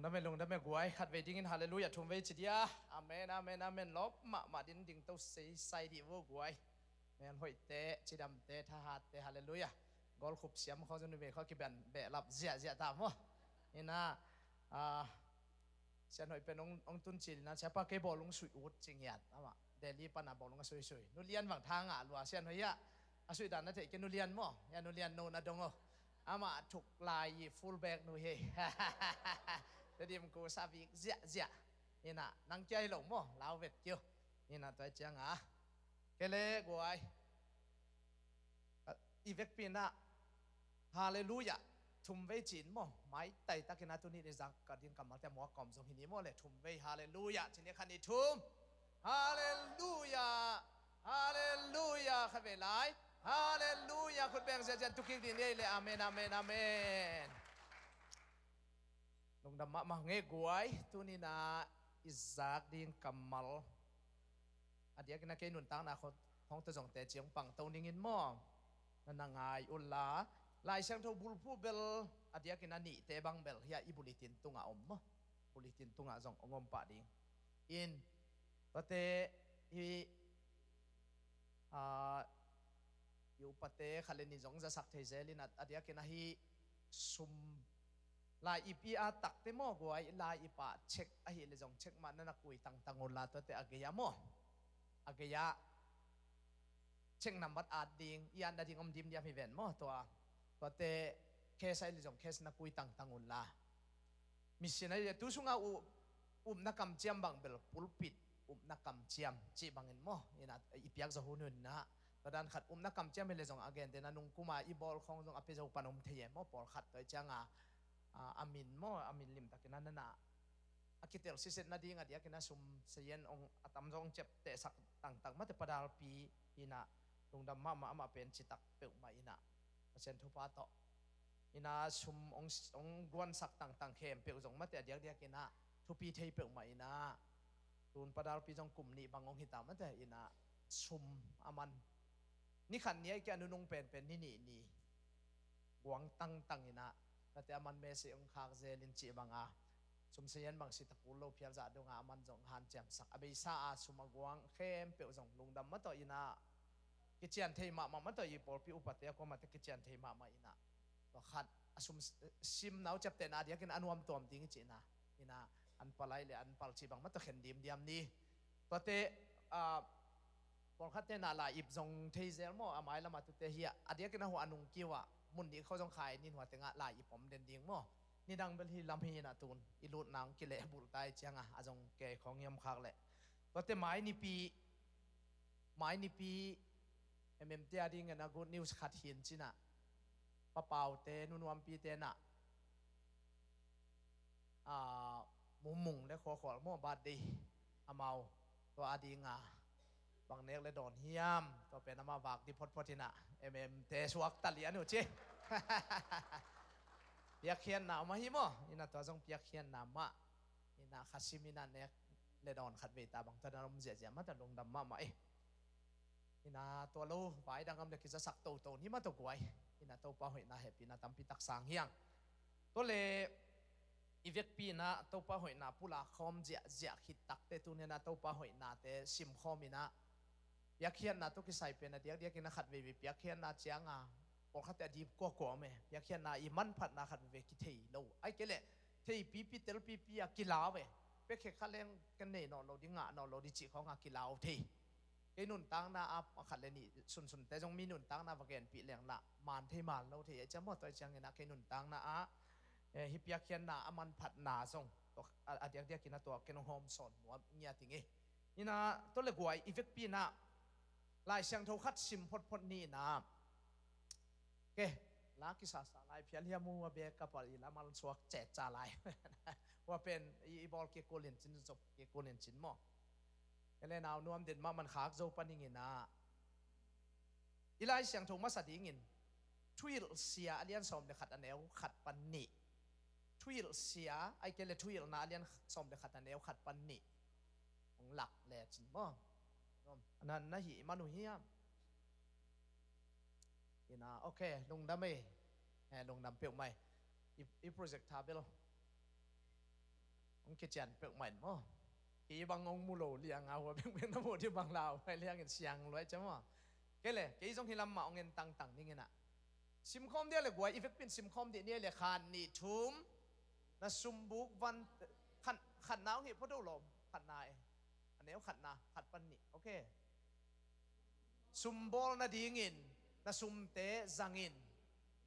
na men long da me guai khat ve ding in hallelujah thum ve chidia amen amen amen lop ma din ding to sei sai di wo guai men hoi te chidam te tha hat te hallelujah gol khup siam kho jun ve kho ki ban be lap zia ta mo ina sian hoi pen ong tun chil na cha pa ke bolung sui ut ching yat ama Delhi pa na bolung sui nu lian wang thang a lua sian hoi ya asui dan na te ke nu lian mo ya nu lian no na dongo ama thuk lai full back nu he Jadi mku sabi zia ina nang chai lo mo lao vet kyo ina toi chang a kele guai ivek pina hallelujah thum ve chin mo mai tai takina tu ni zak ka din kamal te mo kom jong hini mo le thum ve hallelujah chini khani thum hallelujah hallelujah khabe lai hallelujah khut beng jan tuking din le amen amen amen Nung dama mahge guai tu ni na Isaac ding kamal adia kina kay nuntang na ko hong to jong te chiang pang to ningin mo nanangai ulla lai sang tho bulpu bel adia kina ni te bang bel ya ibulitin tunga om mo bulitin tunga jong ongom pa ding in pate hi yu pate khaleni jong za sak thejelin adia kina hi sum lai ipia takte mo guai lai ipa check a hi le jong check man na kui tang tangol la to te ageya mo ageya check number ading yan da ding om dim dia mi ven mo to te case ai le jong case na kui tang tangol la mission ai tu sunga na kam chiam bang bel pulpit na kam chiam chi bangin mo ina ipiak za hunun na dan khat na kam chiam le jong again te na nung kuma i bol khong jong ape jo panom theye mo por khat to changa amin mo amin lim takina na akitel siset na dinga dia kina sum seyen ong atam jong chep te sak tang ma te padal pi ina lungdam ma pen chitak pe ma ina pasen thupa to ina sum ong guan sak tang khem pe jong ma te dia kina thupi thei pe ma ina tun padal pi jong kum ni bangong hitam ma te ina sum aman ni khan ni ai ke anunung pen ni guang tang inaแต่มันเมสิองคากเจลินจีบังอาสมเสียนบางสิตะกูโลเพียรจะดงอามันจงหันแจ่มสักอเบซาอาสุมกวางเข้มเปียวจงลุงดำมาต่ออินากิจยันเทมาต่อยีปอลพิอุปเตะก็มาแต่กิจยันเทมาอินาต่อขัดสมซิมนาวจับเตนาเดียกินอันวมตัวมดิ้งจีนะอินาอันปลายเลยอันปลชีบังมาต่อเข็นดิมนี้ต่อเตะปอลขัดเตนาลายอิบจงเทเซลโมอาไม้ละมาตุเตเฮียอเดียกินหัวอนุงกิวะมุนดีเขาจงขายนินหัวเตงะลายอีผมเด่นดิ่งมั้งนี่ดังเป็นที่ลำพีน่ะตูนอีลูดนางกิเลบุตรตายเจียงอ่ะอาจงแก่ของยำคักแหละก็แต่ไม้นี่ปีเอ็มเตียดิ้งกันนะกูนิวส์ขัดหินจีน่ะป้าเป่าเตนุนวันปีเตน่ะมุงและขอมั่วบาดดีอาเมาตัวอาดิงอ่ะบางเนกเลยโดนเฮียมตัวเป็นน้ำมาบากที่พอทีน่ะเอ็มเตสวักตะเลียนอยู่จีเปียกเขียนหนาวมาหิมะนี่นะตัวจงเปียกเขียนหนาวมานี่นะขัดซิมินันเนกเลยโดนขัดเวตาบางตอนนั้นมันเจียมาแต่ลงดำมานี่นะตัวลูไว้ดังคำเด็กกิจสักโตนี่มาตัวกวยนี่นะตัวป้าหอยนาเห็บปีนะตำปีตักสางเฮียงตัวเลยอีเวกปีนะตัวป้าหอยนาผู้ละคอมเจียขิดตักเตตุเนี่ยนะตัวป้าหอยนาเตซิมคอมินะเปียกเขียนนะตัวกิใส่เป็นนะเดียกกินนะขัดเวเปียกเขียนนะเจียงอ่ะพอขัดแต่ดีกว่าไหมเปียกเขียนนะอีมันผัดนะขัดเวกิเทยเราไอ้เกล่เทยปีเตลปีกิลาเว้เปียกเขียนขัดเล่นกันเนี่ยนอนเราดิ้งอ่ะนอนเราดิจิของกิลาเทยไอ้นุ่นตั้งนะอัพขัดเล่นนี่สุนแต่จงมีนุ่นตั้งนะว่าแกนปีแรงละมันเทมันเราเทยจะหมดตัวเชียงนะไอ้นุ่นตั้งนะฮิปเปียกเขียนนะมันผัดนาส่งตัวเดียกกินนะตัวแกนโฮมสอนหัวเงียติงนี่นะตัวเล็กวัยอีเวกปีนะลายเสียงโทคัดซิมพดนี่นะเกลากิสาสลายเพียรเฮียมูว่าเบกกับปลีละมันสวกแจกจ่าลายว่าเป็นอีบอลเกโกเลียนจินจบเกโกเลียนจินหม้อก็เลยนาวนวมเด่นมามันขากโจปันยิงนะอีลายเสียงโทมาสดิงินทวิลเสียเลียนสมเดขัดอันเนวขัดปันนี่ทวิลเสียไอเกลทวิลนาเลียนสมเดขัดอันเนวขัดปันนี่ของหลักแหล่จินหม้ออันนั้นนะหิมานุเฮียนี่นะโอเคลงดำไหมลงดำเปรี้ยวไหมอีโปรเจกต์ทาเบล ke jan pek main mo ki bang ngong mulo liang a ho beng na mo ti bang lao pai liang en siang loi chamo ke le ke jong hilam ma ong en tang ni ngena sim khom dia le gwa effect pin sim khom dia ne le khan ni thum na sumbuk van khan naw hi phodo lom khan na e aneu khan na khat pan ni okay sumbol na dingin na sumte zangin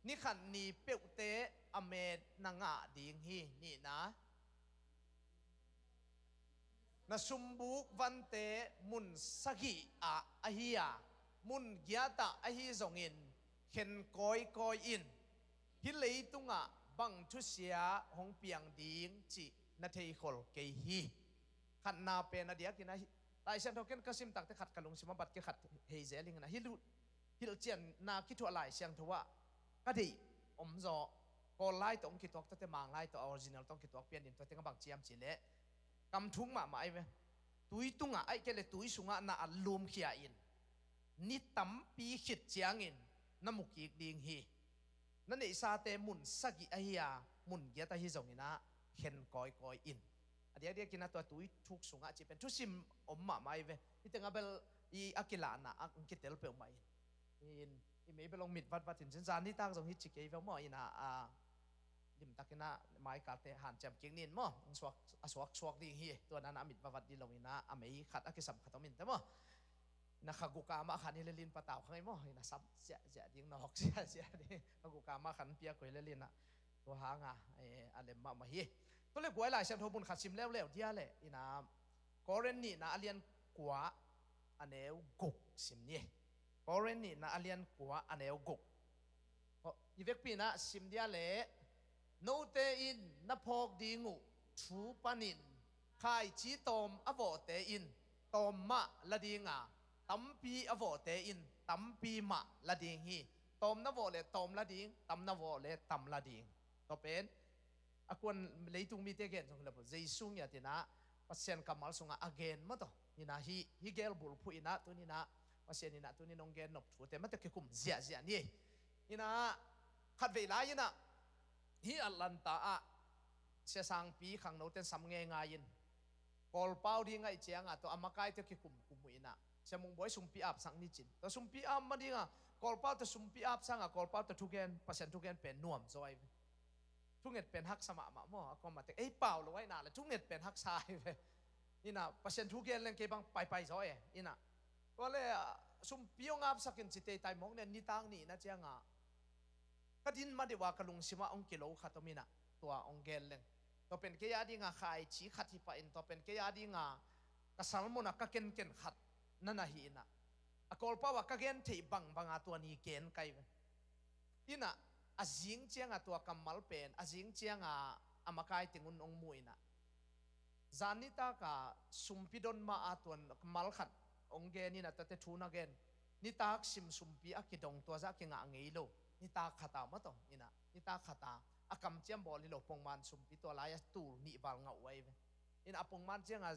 ni khan ni peute amet na nga ding hi ni na sumbuk vante mun sagi a ahia mun gyata ahi zongin khen koi in hi leitunga bang thu sia hong piang ding chi na thei khol ke hi khan na pe na dia kina tai sian thoken kasim tak te khat kalung sima bat ke khat hei zeling na hil chian na ki thu lai siang thowa ka dei om zo ko lai tong ki tok te mang lai to original tong ki tok pian din to te bang chiam chi le kam thung ma mai ve tui tunga ai ke le tui sunga na alum khia in ni tam pi khit chiang in namuki ding hi na nei sa te mun sagi ahia mun gya ta hi zongina khen koi in adia kina to tui thuk sunga chi pen thu sim omma mai ve itenga bel I akila na ang kitel pe mai in I me belong mit wat in zan ni tang zong hi chi ke ve mo ina lim takina mai ka te han jam king nin mo swak ding hi to nan amit wat di longina amei khat akisam khatomin te mo na khaguka ma khan hi lelin pataw khangai mo ina sap ja ding na hok sia ni khaguka ma khan pia koi lelin na to hanga alem ma hi to le gwai lai sam thobun khasim lew dia le ina koren ni na alian kwa aneu gok sim ni koren ni na alian kwa aneu gok ivek pi na sim dia le no te in na phok dingu thu panin khai chi tom avo te in tom ma ladinga tampi avo te in tampi ma lading hi tom na vo le tom lading tam na vo le tam lading to pen akon leitung mi te gen jong la bo jeisung ya tina pasien kamal sunga again ma to ina hi gel bul phu ina tu ni na pasien ina tu ni nong gen nop thu te ma te ke kum zia ni ina khat ve la ina hi alanta a se sang pi khang no ten sam nge nga yin kol pau di ngai chianga to amakai te ki kum ina se mung boy sum pi ap sang ni chin to sum pi am ma dinga kol pau te sum pi ap sang a kol pau te thugen pasen thugen pen nuam zoi thunget pen hak sama ma mo ko ma te ei pau lo wai na le thunget pen hak sai ve ina pasen thugen len ke bang pai zoi ina ko le sum piong ap sakin chite tai mong ne ni tang ni na chianga kadin ma dewa kalung sima ong kilo khatomina tua ong gel leng to pen ke ya dinga khai chi khati pa in to pen ke ya dinga kasalmona ka ken khat nana hi ina akol pa wa ka gen thei banga to ni ken kai ina azing chianga to kamal pen azing chianga amakai tingun ong muina zanita ka sumpidon ma atun kamal khat ong gen ina tate thuna gen ni tak sim sumpi akidong to za ki nga ngei lo ni ta khata ma to ina ni ta khata akam chiam bol lo pongman sumpi to la ya tu ni wal nga wai ve in apongman chiang a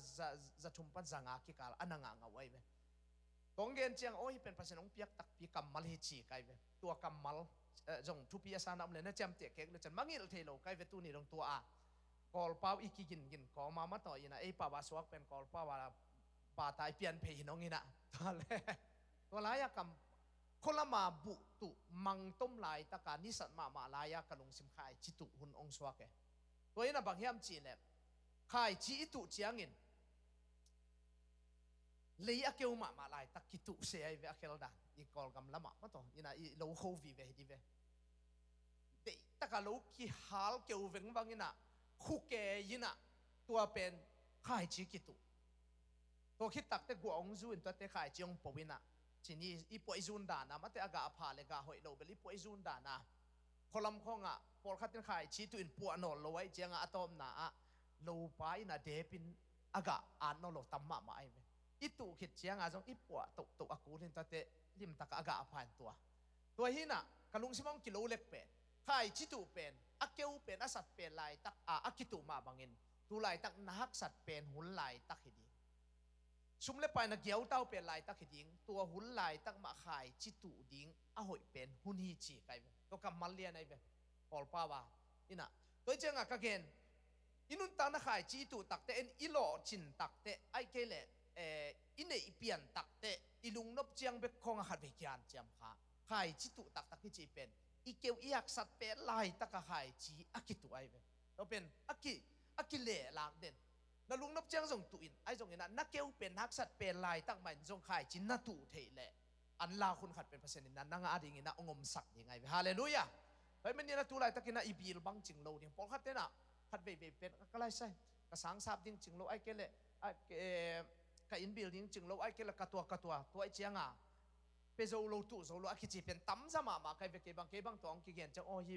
za thumpan zanga ki kal ananga nga wai ve tonggen chiang oi pen pasen ong piak tak pi kamal hi chi kai ve tua kamal jong thu pi asa nam le na cham te kek le chan mangil thelo kai ve tu ni dong tua a kol pau ikigin ko ma to ina ei pa wa swak pen kol pa wa pa tai pian phe hinong ina to le to la ya kam kolama bu tu mang tom lai taka nisat ma laya kalung sim khai chi tu hun ong swak e toina bang hiam chi le khai chi tu chiangin lei akeu ma lai tak ki tu se ai ve akel da I kol gam lama ma to ina I lo ho vi ve di ve de taka lo ki hal keu veng bang ina khu ke ina tua pen khai chi ki tu to khit tak te go ong zu in to te khai chiong powina chini I poizun dana mate aga apha le ga hoi lo beli poizun dana kholam khonga por khatin khai chi tu in pu anol lo wai chianga atom na a lo pa ina depin aga an lo tamma ma ai ve itu khit chianga jong I pu to akulin tate lim taka aga apha to hina kalung simong kilo lek pe khai chi tu pen akeu pen asat pen lai tak akitu ma bangin tu lai tak nahak sat pen hul lai tak hidi sumle pai na giau tau pe lai tak hiding tua hul lai tak ma khai chi tu ding a hoi pen hun hi chi kai to kam mal lian ai ve kol pa wa ina to chenga ka gen อินุนตังนะขายจีตุตักเตอินอิโลจินตักเตไอเกเลอินเนอิเปียนตักเตอิลุงนบเจียงเบกคงหัดเบกยานเจียมขาขายจีตุตักตักที่จีเป็นอีเกียวอียักสัตว์เป็นลายตักขายจีอากิตุไอเวเราเป็นอากิเล่ลากเด่นแล้วลุงนบเจียงส่งตุอินไอส่งอินนักเกียวเป็นนักสัตว์เป็นลายตักใหม่ส่งขายจีนนัตุเทเลอันลาคุณขัดเป็นเปอร์เซ็นต์นั้นนั่งอาดิงินะองมสักยังไงฮาเลลูยาเฮ้ยมันนี่นะตุลายตะกินะอีบีลบังจิงโลดิพอขัดเต้นอ่ะขัดเบเป็นก็ไล่ใช่กระสังสับดิ้งจิงโลไอเกลกับอินบิลดิ้งจิงโลไอเกลกัตัวไอเจียงอ่ะเปโซโลตุโซโลอากิจิเป็นตั้มซะมาใครเวกบังตัวองกิเกนจะโอ้ฮิ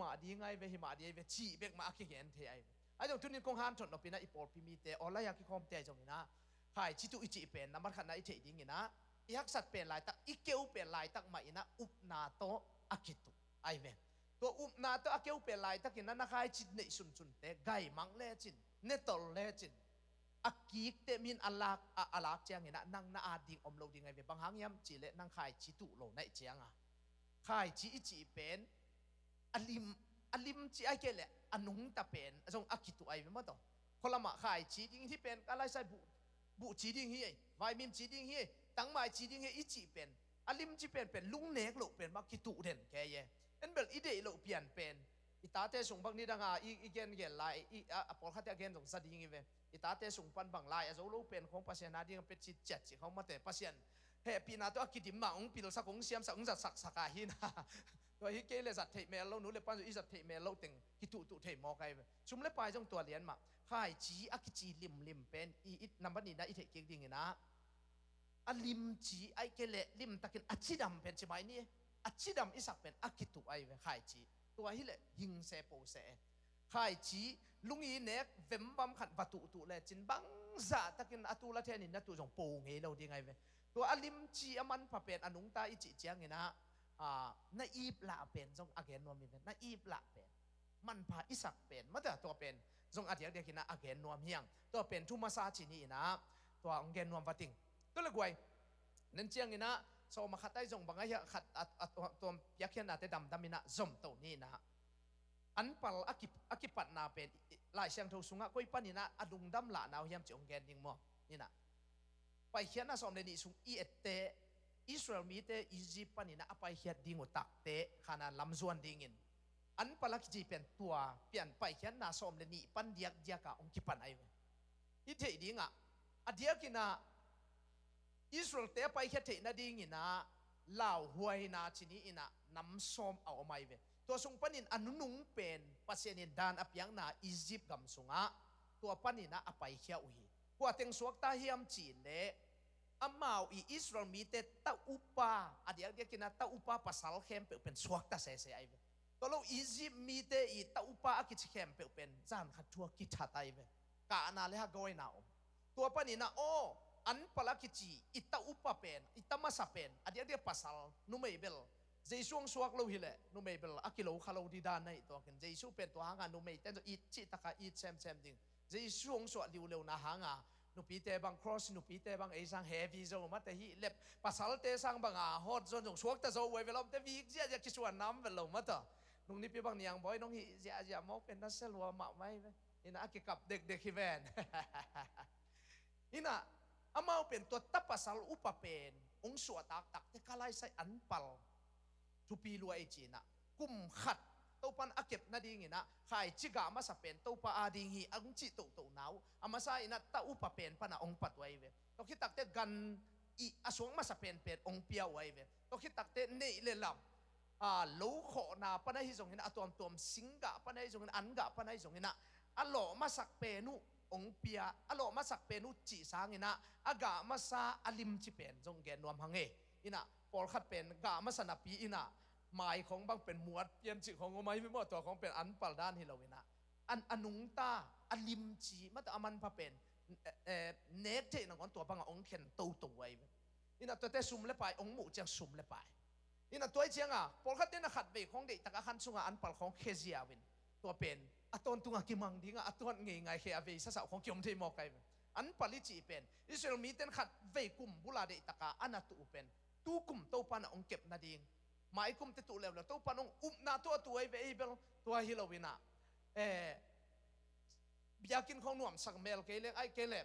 มาดีไงเวฮิมาดีเวชีเวกมากิเกนเทไอตรงทุนนินคงหันถนนปีน่ะอีปอลปีมีเตออลายากิคอมเตจงนะใครจิตุอิจิเป็นน้ำมันขันน่ะอิเทดิ้งนะอีฮักสัตเป็นลายตักอีเกลเป็นลายตักมาอินะอุปนาโตอากิตุไอเวตัวอุปนาโตอาเกลเป็นลายตักอินะนักขายจิตเนสุนเตไกมังเลจินเนตอลเลจินอากิกเตมินอัลลักเจียงอินะนั่งนาอาดิงอมโลดิงไงเวบางครั้งยำจีเลนั่งขายจิตุโลในเจียงอ่ะขายจีอิจิเป็นอลิมจีไอเกลอนุงตะเป็นจงอากิตุไอเวมาต่อคนละมาขายจีดิงที่เป็นอะไรใส่บุจีดิงเฮียไวมิมจีดิงเฮียตั้งหมายจีดิงเฮอิจิเป็นอลิมจีเป็นลุงเนกโลเป็นมาคิตุเด่นแกเย่เอ็นเบลอีเดโลเปลี่ยนเป็นอิตาเตส่งบางนี้ดังอีเกนไลปอลคัตเกนส่งสัตย์ยิงอีเวอิตาเตส่งปันบางไลอาโซโลเป็นของปัสยานาดีเป็นจิตเจ็ดจิเขามาแต่ปัสยานเฮปีนาตัวกิดิมมาองปีลสักองเสียมสักองจัดสักหินะตัวฮิเกเลสัตเทเมลโลนู้เลปันอีสัตเทเมลโลติงคิตุตุเทมอไกชุมเลปายจงตัวเลียนมาข่ายจีอากิจีลิมเป็นอีนับบันนี้นะอีเทกิดิงนะอลิมจีไอเกเลลิมตะกินอัชิดัมเป็นใช่ไหมนี่อัชิดัมอิสักเป็นอากิตุไอเวขายจีตัวฮิเลหิงเซโปเซขายจีลุงอีเนกเวมบัมขันประตูเลยจินบังซาตะกินอัตุละเทนินนัตุจงโปงเฮเราดีไงเวตัวอลิมจีอมันพะเป็นอนุงตาอิจิเจียงเงนะนาอีบละเป็นจงอาเกนนวมมีเป็นนาอีบละเป็นมันพาอิสักเป็นมาแต่ตัวเป็นจงอาเดียกเดียกินะอาเกนนวมเฮียงตัวเป็นทุมาซาจินีนะตัวองเกนนวมวัติงตัวเลยกวยนั่นเจียงนี่นะโซมาขัดได้จงบางอย่างขัดตัวยักษ์เขียนอาเตดำมินะจมตัวนี้นะอันปัลอากิปัดนาเป็นหลายเสียงทูสุงะก้อยปันนี่นะอดุงดำละนาวเฮียมจงเกนยิงมั่วนี่นะไปเขียนนะสมเด็จนี่สุงอีเอเตอิสราเอลมีเตอียิปต์ปันนี่นะไปเขียนดิ่งอุตักเตขนาดลำส่วนดิ่งินอันปัลกิจีเป็นตัวเปลี่ยนไปเขียนนะสมเด็จนี่ปันเดียกะองคิปันไอเวอีเทดิ่งอ่ะอเดียกินะอิสราเอลเตไปแค่เทนดีงินะลาวหวยนาชินีอินะน้ำส้มเอาไม่เวตัวสงปันินอนุนุงเป็นปัสยานินดานอภิยังนาอียิปต์กำสงะตัวปันินะอไปแค่อุยกว่าเต็งสวกตาเฮียมจีนเล่อามาอิสราเอลมีเตตาอุปาอดีตกินะตาอุปาภาษาเข้มเป็นสวกตาเสียไอเวตัวเราอียิปต์มีเตอีตาอุปากิจเข้มเป็นจานขัดทัวกิจหัดไอเวกานาเลฮะกอยนาอมตัวปันินะโออันปลากิจีอิตาอุปเป็นอิตามาสเป็นอดีตเดียภาษานุเมเบลเจสุงสวกโลหิเลนุเมเบลอากิโลขลาวดีดานในตัวกันเจสุเป็นตัวหางานุเมแต่ตัวอิจิตะกาอิเซมดิ่งเจสุงสวกดิวเลวนาหางานุปีเตบังครอสนุปีเตบังเอซังเฮฟีโซมาแต่ฮิเล็บภาษาเตซังบังอาฮอดจนจงสวกแต่โซเวเวลอมแต่วิกเจียจะคิดส่วนน้ำเวลอมาต่อนุนี่ปีบังเนียงบอยน้องฮิเจียจะมอกเป็นนัสเซลัวมาไม่อินะอากิกับเด็กฮิเวนอินะอามาเป็นตัวตับภาษาอุปเป็นองสวตักแต่กาไลใส่อันปัลทุปีลัวไอจีนะกุมขัดตัวปันอาเก็บนาดีงี้นะขายจิกามาสเป็นตัวปาอาดีงี้อังจิตัวหนาวอามาใส่นะตาอุปเป็นปนะองปัดไว้เวตัวคิดตักเตกันอีอสวงมาสเป็นองเปียวไว้เวตัวคิดตักเตเนเลลัมโลขอนาปนะฮิจงงี้นะตัวสิงกะปนะฮิจงงี้อันกะปนะฮิจงงี้นะอัลโลมาสักเป็นองเปียอโลมาสักเป็นอุจิสางินะอากามาซาอลิมจิเป็นจงเกนนวมหังเออินะปอลขัดเป็นกามาสนับปีอินะหมายของบางเป็นหมวดเปลี่ยนจิของไม่ไม่หมดตัวของเป็นอันปัลดานฮิโลวินะอันอนุงตาอลิมจีมาแต่อมันพะเป็นเนเทนังคนตัวบางองเข็นตัวไว้อินะตัวเตซุ่มเลไปองหมู่เจียงซุ่มเลไปอินะตัวเจียงปอลขัดเตนะขัดไปของเด็กตะกะขันสุงอันปัลของเคเซียวินตัวเป็นอัตวนตุงกิมังดิ้งอัตวนไงเฮียเวสสาวของกิมเทมอกไกอันปลิจิเป็นอิสราเอลมีเต็นขัดเวกุมบุลาเดตะกาอันนัตุเป็นตูกุมตัวปันองเก็บนาดิ้งหมายกุมเตตุเลวแล้วตัวปันองอุบนาตัวไอเวเบลตัวฮิโลวินา เปียกินของหน่วมสักเมลเกเลไอเกเล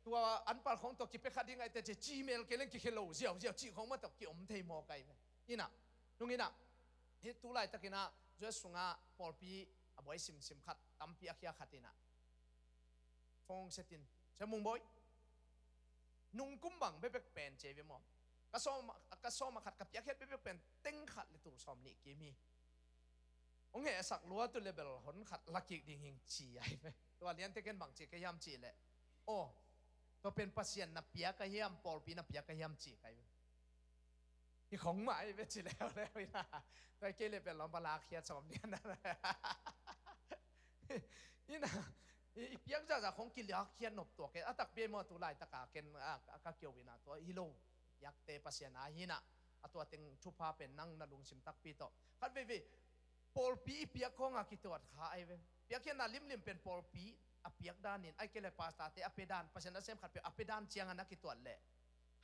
ตัวอันปาของตัวกิเปขัดยังไงแต่จะจีเมลเกเลกิเคโลเจียวจีของมันตัวกิอมเทมอไกนี่นะนุ่งนี่นะที่ตุไลตะกินะจะสุงาปอลปีอบวยซิมขัดตั้มปีอาคียขัดนี่นะฟงเซตินจะมุงบอยนุ่งกุ้มบังเป๊กเป็นเจวิมอกระซ้อมมาขัดกับยักษ์เฮ็ดเป๊กเป็นเต็งขัดเลยตัวซ้อมนี่กิมีองเหสักลัวตัวเลเบลหนขัดลักกิดิ่งหิงจีไอไปตัวเลี้ยนเทกันบังจีก็ยำจีเลยโอ้ตัวเป็นปัสยันนับเปียก็ยำปอลปีนับเปียก็ยำจีไกที่ของหมายไปจีแล้วนะตัวเกลียเป็นลำบากเขียดซ้อมเนี่ยนะนี่นะอีเปียกจะของกินยาเขียนหนบตัวแกตักเบี้ยมอตัวลายตะกาเกนก็เกี่ยววินาตัวฮิโลยักเตปัสยานาหินะตัวเต็งชุพาเป็นนั่งนาลุงชิมตักปีโตคัดเว่ปอลปีเปียกของอากิตัวขาไอเว่เปียกเขียนน่ะลิมเป็นปอลปีอเปียกด้านนินไอเกลปาสตาเตอเปดานปัสยานาเซมขัดเป็นอเปดานเจียงนักกิตัวเละ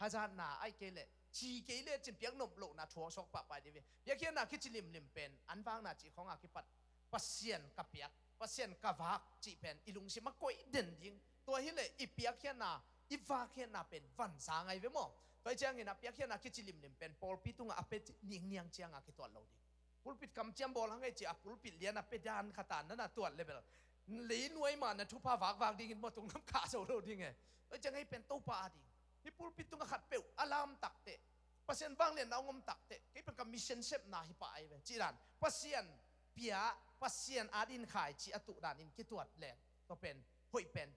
ฮาจานนาไอเกลชีเกลจินเปียกนบโลนาทัวชกปะไปดิเว่เปียกเขียนน่ะคิดจิลิมเป็นอันฟังน่ะจีของอากิปัดปัสยานกับเปียกปัสยันกะวักจีเป็นอีลุงสิมากอยเด่นยิงตัวฮิเลอีเปียกเขียนนาอีวาเขียนนาเป็นวันสางไงเว้ยมั้งตัวเจียงเห็นนะเปียกเขียนนาคิดจิลิมเป็นปอลปิตุงอาเป็ดเนียงเจียงอาคิตัวเราดิปุลปิดคำเจียมบอลหังไงจีอาปุลปิดเลียนอาเป็ดดานขตานนั่นน่ะตัวเลเวลลีนวยมานะทุพาวากดิ่งมาตรงน้ำขาโซโลดิ่งไงตัวเจียงให้เป็นตู้ปลาดิ่งที่ปุลปิตุงขัดเปลวอารามตักเตะปัสยันบางเลียนเอางมตักเตะที่เป็นคำมิชชั่นเซฟนาฮิปไอเว้ยจีรันปัสยันเปียปัสยันอาดินขายจีอตุดานินกิตวดแหลกก็เป็นหอยเป็น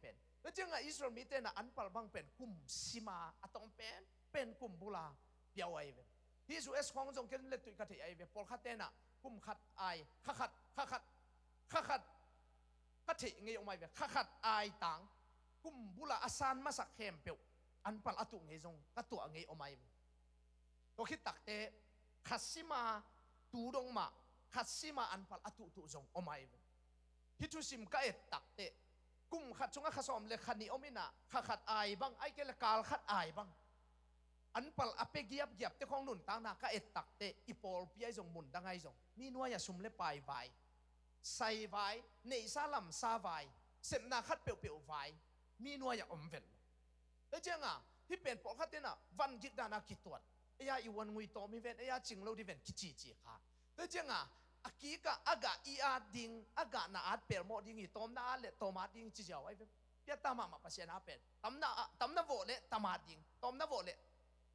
แล้วจังไงอิสราเอลมีแต่น่ะอันปัลบังเป็นกุมซิมาอตองเป็นกุมบุลาเปียวไอเวที่สุเอสของจงเกินเล็ดตุยกัดไอเวปอลขัดเตน่ะกุมขัดไอขัดกัดถิเงยออกมาเวขัดไอตังกุมบุลาอาซานมาสักเข้มเปียวอันปัลอตุเงยจงกัดตัวเงยออกมาเวตัวคิดตักเตขัดซิมาตูดงมาขัดซิมาอันปัลอตุจงออกมาเวฮิตุซิมก็เอ็ดตักเตกุมขัดชงข้าสอมเลขันนี้อมินะขัดไอบังไอเกลกาลขัดไอบังอันปัลอเปกียบเจ้าของหนุนต่างนาก็เอ็ดตักเตอีปอลปีไอจงมุนดังไอจงมีนัวอย่าซุมเลปายไวใส่ไวเนซาลัมซาไวเสพนาขัดเปียวไวมีนัวอย่าอมเวลแล้วเจ้าง่ะที่เป็นปอลขัดเตน่ะวันกิดดานากิตวดไอ้ยาอีวันงุยโตมีเวนไอ้ยาจิงเราดิเวนกิจีค่ะแล้วเจ้าง่ะอากีกะอากาอีอาดิงอากาหน้าอาเปรโมดิงอีตอมหน้าเลตอมาดิงจีเจ้าไอ้เว้ยเปียตามาปัสยานาเป็นตำหน้าโวเลตามาดิงตอมหน้าโวเล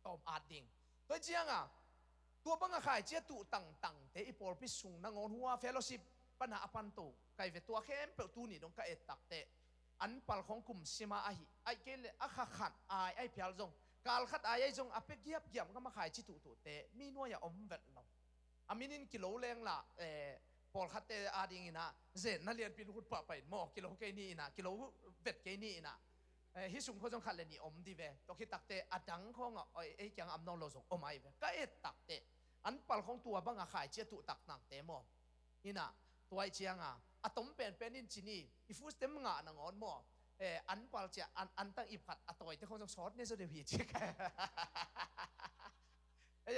ตอมอาดิงตัวเจียงอ่ะตัวบังอาขายเจียตุตังเตอีปอลพิสุงนางอนหัวเฟลโลชิปปัญหาอปันโตไก่เวตัวเข้มเปิดตูนี่ดงกะเอตักเตอันปัลของกลุ่มซิมาอาหิไอเกลอาขัดไอเพียลจงกาลขัดไอจงอเปเกียบก็มาขายจิตุเตมีนัวอย่าอมเวทเราอามินินกิโลแรงละปอลคัตเตอาดิงินะเจนนั่นเรียนปีนุดปะไปหมอกิโลเกนี่นะกิโลเวทเกนี่นะฮิสุงเขาจงขัดเลนี่อมดีเวตกิตักเตอดังของไอ้ยังอำนองโลจงอมไอเวก็เอตักเตอันปัลของตัวบังอาขายเจ้าตุตักนังเตมอนี่นะตัวไอเจียงอ่ะอะตอมเป็นนินจินี่อีฟูสเต็มงานงอนหมออันปัลเจ้าอันตั้งอีผัดอะต่อยที่เขาจงซอสเนี่ยจะเดือดจีก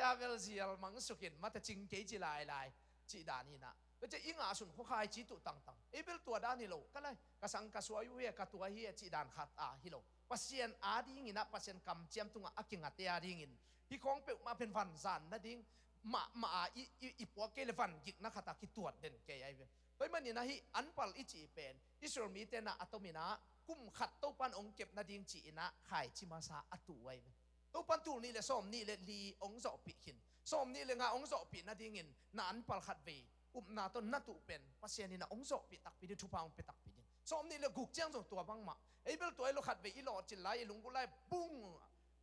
ยาเวลซีลมังสุกินมาแต่จริงเกจิลายจีดานี่นะก็จะอิงอาสุนเขาขายจีตุตังเอเบลตัวด้านนี่โลก็เลยกษังกษัวยุเวกตัวเฮียจีดานขัดฮิโลปัสยันอาดิงินะปัสยันกำเจียมตุงอากิงอาเตียดิงินที่ของเปิดมาเป็นฟันซันนะดิ้งมาอีปัวเกลฟันกิกนะขัดกิตัวเด่นเกยไอเวโดยมันนี่นะฮิอันปัลอิจีเป็นอิสราเอลมีเตนะอัตมินะกุมขัดโตปันองเก็บนะดิ้งจีนะขายจิมาซาอัตุไวตัวปันตูนี่เลยส้มนี่เลยลีองจอปิหินส้มนี่เลยงาองจอปินาดิ่งินนานปัลขัดเวนาต้นนัตุเป็นปัสยานี่นะองจอปิตักปิดิทุพังปิตักปิดิส้มนี่เลยกุกเจียงจงตัวบังมาไอ้เบลตัวไอ้ลูกขัดเวอีหลอดจินไลลุงกุไลปุ้ง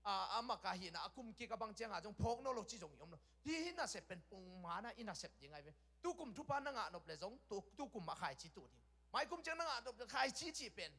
อามากาหินะกุมกีกับบังเจียงจงพกโนโลจีจงยมโนที่หินะเสพเป็นปุงมานะอินะเสพยังไงเวตุกุมทุพันนังอ่ะนบเลยจงตุกุมมาขายจีตูดิ่งไม่กุมเจียงนังอ่ะนบขายจีเป็น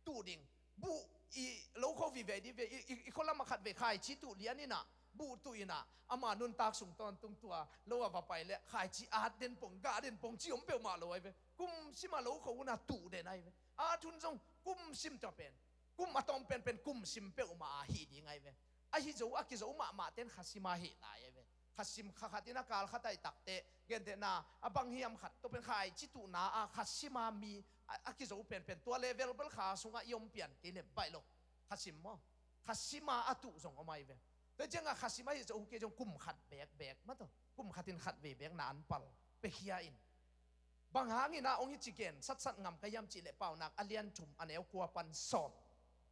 ตูดิ่งบุอีโลโควิเวดิเวอีคนละมาขัดเวขายชีตุเลียนี่นะบูตุยนะอามานุนตากสุงตอนตุงตัวโลว่าไปเลยขายชีอาเดนปงกาเดนปงจีอมเปลมาเลยเวกุมซิมาโลเขาหน้าตูเดนไอเวอาทุนจงกุมซิมจะเป็นกุมมาตอมเป็นกุมซิมเปลมาหีดีไงเวไอฮิโจอากิโจมาเต้นขัดซิมาหีตายเวขัดซิมขัดที่นักการขัดไอตักเตเกนเตนาบังเฮียมขัดตัวเป็นขายชีตุนาขัดซิมามี อากิโซเป็นตัวเลเวลเบลขาสุงยมเปลี่ยนกิเลไปโลขัดซิมมอขัดซิมาอตุส่งออกมาอีเวแต่จังขัดซิมาจะโอเคจงกุมขัดแบกมาต่อกุมขัดตินขัดแบกนานปัลไปเฮียอินบางหางินะองค์จิเกนสัดงำกยำจิเลเป่านักอเลียนถุมอันเอวกัวปันสอม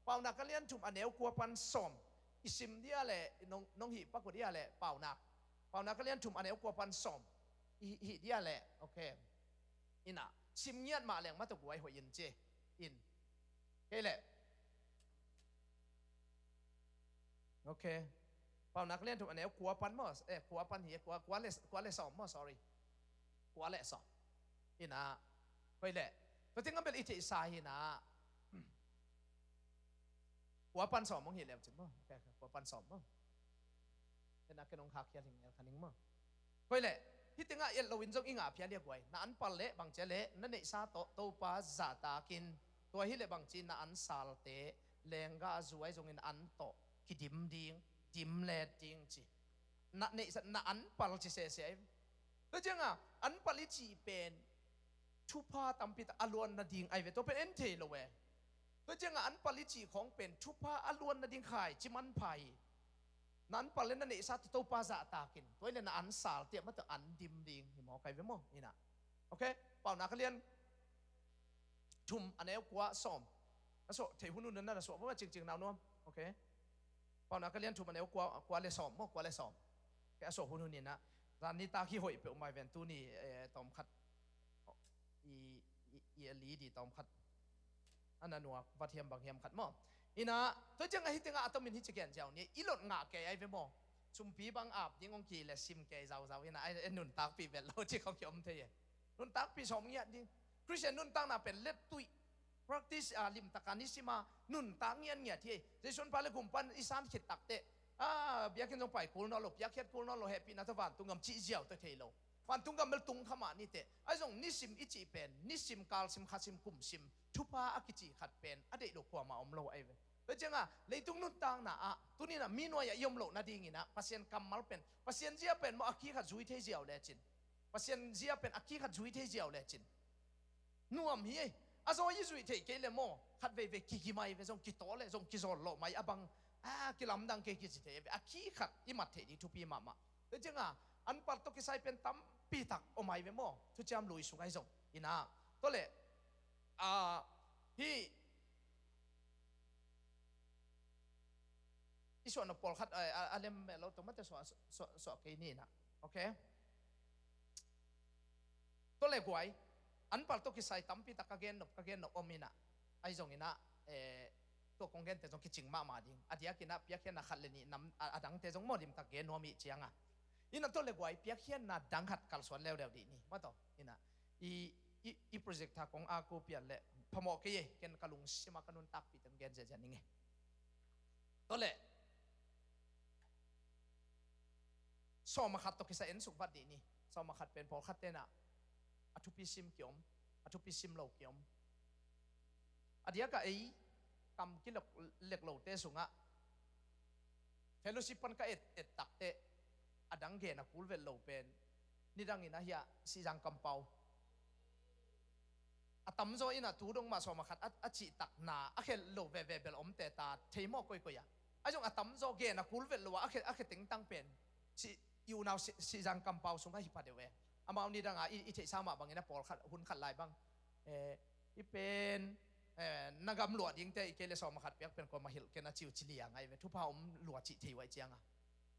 เป่านักอเลียนถุมอันเอวกัวปันสอมอิสิมเดียแหละน้องหิปะกุเดียแหละเป่านักอเลียนถุมอันเอวกัวปันสอมหิเดียแหละโอเคอินะชิมเงียดมาแรงมาตะกวยหัวยินเจอินเฮ้แหละโอเคเป่านักเรียนถุมอันเอวกัวปันมอกัวปันเหียกัวเลสอมมอ sorry กัวเลสอมอินะเฮ้แหละตัวที่งั้นเป็นอิจิสาหินะกัวปันสอมมองเห็นแล้วจิ๋มมั้งแกกัวปันสอมมั้งเป็นนักเรียนองคาเคียนอย่างคันนิงมั้งเฮ้แหละที่ตึงอ่ะเราวินจงอิงอ่ะเพียงเดียวไว้นั่นปัลเละบางเจเละนั่นเนี่ยซาโตปาซาตากินตัวฮิเละบางจีนนั่นซาลเตเลงกาจวยจงอินอันโตคิดิมเลดิงจีนั่นเนี่ยนั่นปัลจีเสียแล้วจังอ่ะอันปัลจีเป็นทุพาตัมปิตอลวนนาดิงไอเวตัวเป็นเอ็นเทโลเวแล้วจังอ่ะอันปัลจีของเป็นทุพาอลวนนาดิงไข่จิมันไพนั้นปัลเลนนั่นเองสัตว์ตัวปลาจะตากินตัวเลนอันสาลเตียมันตัวอันดิมดิงหิมอไก่เวมอนี่นะโอเคเป่านักเรียนทุ่มอันนี้กว่าซ้อมนะโซ่เทหุ่นนั่นนะโซ่เพราะว่าจริงๆเราโน้มโอเคเป่านักเรียนทุ่มอันนี้กว่าเลยซ้อมกว่าเลยซ้อมแกโซ่หุ่นนี่นะร้านนี้ตาขี้หอยเปล่าไม่เป็นตัวนี้ตอมขัดอีลีดีตอมขัดอันนั้นหัววัดเทียมบางเทียมขัดมออินะตัวจังไงที่ตึงอาตมินที่จะเกี่ยนเจ้าเนี่ยอีหลดงาแกไอ้เวมอชุมพีบางอาบยิ่งองกีและซิมแกเจ้าอินะไอ้หนุนตักปีเป็นเราที่เขาเกี่ยมเทียหนุนตักปีสองเนี่ยดิคริสเตียนหนุนตักน่ะเป็นเล็ดตุย practice ลิมตะการนิสิมาหนุนตักเนี่ยที่เจ้าชนพาเลกุมปันอีสานขิดตักเตะเบียร์กินตรงไปคูลนอลเบียร์เข็ดคูลนอลแฮปปี้นะทุกวันตุงกำจีเจียวตัวเทโลวันตุงกำเมลตุงขมานี่เตะไอ้ส่งนิสิมอิจิเป็นนิสิมกาลซิมขัดซิมกุมซิมทุพาอักิจิขัดเป็นอดีตลูกขวามาอมโลไอเวแล้วจังอ่ะเลยตุงนุ่นตังน่ะตัวนี้น่ะมีหน่วยยมโลนาดีงี้นะพัศยันกำมัลเป็นพัศยันเจียเป็นมาอักขี้ขัดจุยเทเจียวเลยจินพัศยันเจียเป็นอักขี้ขัดจุยเทเจียวเลยจินนัวมีอาซอยจุยเทเกลโมขัดเวกิไม่เวส่งกิโตเลยส่งกิโซโลไม่อบังกิลำดังเกกิจิเทอักขี้ขัดอิมัดเทดีทุปีมาแล้วจังอ่ะอันปัตตุกิไซเป็นตั้มปีตักโอไม่เวโมทุจามลุยสุงไอส่งอินะตัวเลยที่ที่ส่วนปอลคัดอะไรเราต้องมาแต่สวกินี่นะโอเคตัวเล็กไว้อันปัลตุกิไซตั้มปีตักกะเกนนกอมินะไอส่งอินะตัวคงเกนแต่ส่งคิดจริงมาดิงอดียกินะเปียกเขียนนักขัดเลนี่น้ำดังแต่ส่งมอดิมตักเกนนัวมีเจียงอินะตัวเล็กไว้เปียกเขียนนัดดังขัดกัลสวนแล้วดีนี่มาต่ออินะอีโปรเจกต์ทางของอากูเปลี่ยนเลยพมอกเกยเกนกะลุงซิมากันุนตักปีตังเกนเจนี่ไงตัวเล็กสอมาขัดตกิสเอ็นสุขวัดดีนี่สอมาขัดเป็นพอขัดเตนะอทุปิซิมเกี่ยมอทุปิซิมเหล่าเกี่ยมอดียกะไอกำกิเล็กเหล่าเตสุงะเฟลโลชิปันก็เอ็ดตักเตอดังเกนะคูลเวลเหล่าเป็นนี่ดังอินะเฮียสีจังกำเปาตั้มโซอินะตูดงมาสอมาขัดจิตักนาเคลเหล่าเวเบลอมเตตาเทมอกอยไอ้จงตั้มโซเกนะคูลเวลเหล่าเคติงตั้งเป็นอยู่นาวสีจังกำเปาสุงให้ฮิปาเดเวอามาเอานี่ดังอีเทสามาบางอย่างนะปอลขัดหุ่นขัดลายบางอีเป็นนักกำหลวดยิงแต่เกลสอมาขัดเปียกเป็นคนมาหิลเกน่าจิวจิเลียงไงเวทุพาอมหลวดจิเทไว้เจียง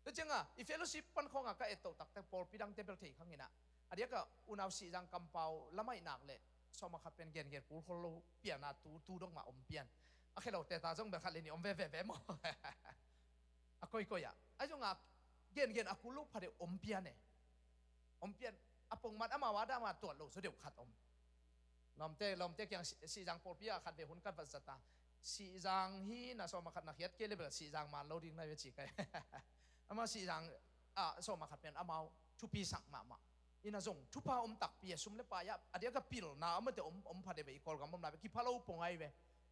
แล้วจังอีเฟลชิปปันของก็เอตโตตักแต่ปอลปีดังเตเปิลเทข้างนี้นะอันนี้ก็อุณาวสีจังกำเปาละไม่หนักเลยสอมาขัดเป็นเกณฑ์กูคนเราเปลี่ยนนะตูดงมาอมเปลี่ยนโอเคเราแต่ตาจงแบบขัดเลยนี่อมเวมั้งก็ไอ้จงเกณฑ์กูลูกพาเดอมเปลี่ยนเนี่ยอมเปลี่ยนปงมันมาวาดามาตรวจโลสุดเดียวขัดอมลมเตอย่างสีจังปอลปียขัดเวหุนกันภาษาตาสีจังฮีน่ะสอมาขัดนักเฮ็ดเกลแบบสีจังมาเราดิ้งในเวทีกันมาสีจังสอมาขัดเป็นมาทุปีสักมาอินาจงทุพาอมตักเปียซุ่มเลปายะอันเดียก็ปิลนะมันจะอมพาเดไปอีกคนกับมันแบบกี่พาเราปงไอเว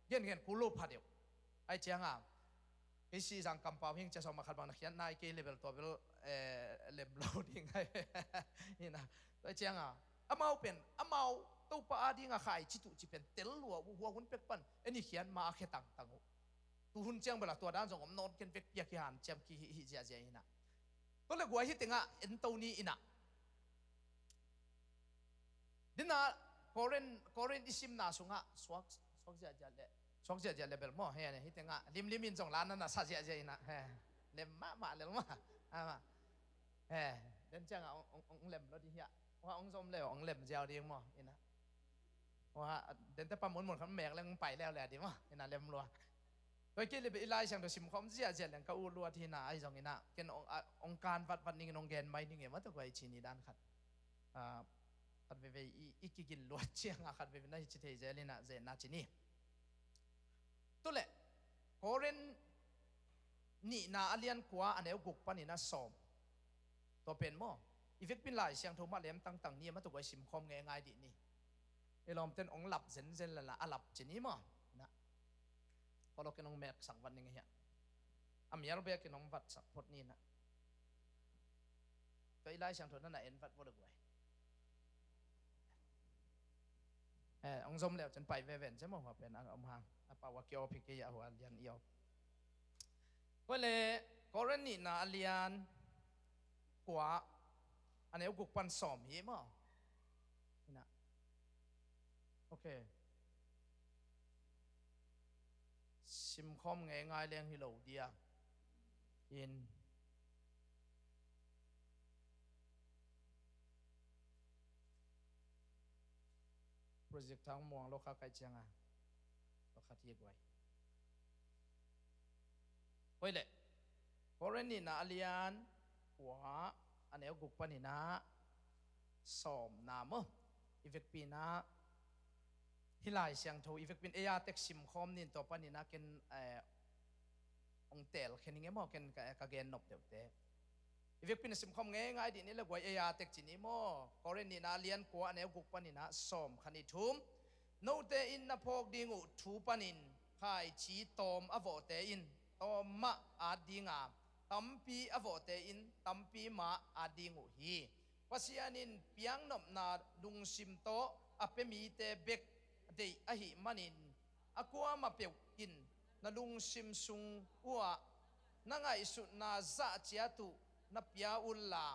เงี้ยกูโลพาเดียวไอเจียงไอสีจังกำปาเพียงจะสอมาขัดบางนักเฮ็ดนายเกลเบลตัวเบลเลมเราดิ้งไงนี่นะไอเจียงมาเป็นมา to pa adi nga khai chi tu chi pen tel lua huwa hun pek pan eni khian ma khe tang tangu tu hun chang bala to dan jong om non ken pek pia ki han cham ki hi ja ja ina to le gwa hi tenga en to ni ina dina koren isim na sunga swak ja ja le swak ja ja level mo he ne hi tenga lim in jong lan na sa ja ja ina he lem ma le ma ama he den chang ong lem lo di yaว่าองสมแล้วองเล็บยาวดีมั้งอินะว่าเดินแต่ปั๊มหมดเขาแมกแล้วไปแล้วแหละดีมั้งอินะเล็บรัวโดยกิเลสอิไลช่างตัวสิมคอมเสียเจริญก็อูรัวที่น่าไอ้ตรงนี้นะเกินองการวัดนี้องแกนไม่นี่ไงว่าตัวไอ้ชินีด้านขัดขัดไปอีกกินรัวเชียงขัดไปน่าจิตเจริญนะเจน่าชินีตัวเล่โคเรนนี่น่าอเลียนกว่าอันเอวกุกปานี่น่าสมตัวเป็นมั้งอีเวกเป็นหลายเสียงโทมาเลี้ยมตั้งนี่มาตัวไอ้สิมคอมง่ายๆดีนี่ไอ้ลอมเต้นองหลับเซนละหลับจีนี่มั้งนะพอเราเกินองแม็กสังวันนึงเหี้ยอามีอะไรเบียกินองวัดสักพดนี่นะตัวไอ้หลายเสียงโทนั่นน่ะเอ็นวัดวัดกว่าองสมแล้วจนไปเว้นใช่มั้งว่าเป็นองหางป่าวว่าเกี่ยวพิกยาหัวเลียนเอียวก็เลยกรณีน่ะเลียนกว่าอันนี้กุกปันสอมเหี้ยมั้งนะโอเคซิมคอมง่ายๆเลี้ยงฮิโลเดียอินโปรเจกต์ทางมวงโลกาไกจังอ่ะโลกาที่กวยโอ้ยเลยพอเรนนี่น่ะเลียนหัวอันนี้กุกปันนี่นะสอมนามอีเวกปีนะที่หลายเสียงโทอีเวกปีนเอียเต็กซิมคอมนี่ตัวปันนี่นะเกินองเตลแค่นี้ไงมั้งเกินกะเกนนบเดียวเตอีเวกปีนซิมคอมง่ายๆดีนี่เลยกว่าเอียเต็กจีนี่มั้งกรณีน่าเลียนกว่าอันนี้กุกปันนี่นะสอมขันทุ่มโนเตอินนับพกดิ่งอุทูปันินขายชีตอมอโวเตอินตอมมะอาดิงาตัมปีอโวเตอินตัมปีมาอาดิงูฮีปัสยานินเปียงนบนาลุงซิมโตอเปมีเตเบกเดยอหิมันินอกัวมาเปียวกินนาลุงซิมซุงอัวนังไอสุนาซาเจียตุนับยาอุลลา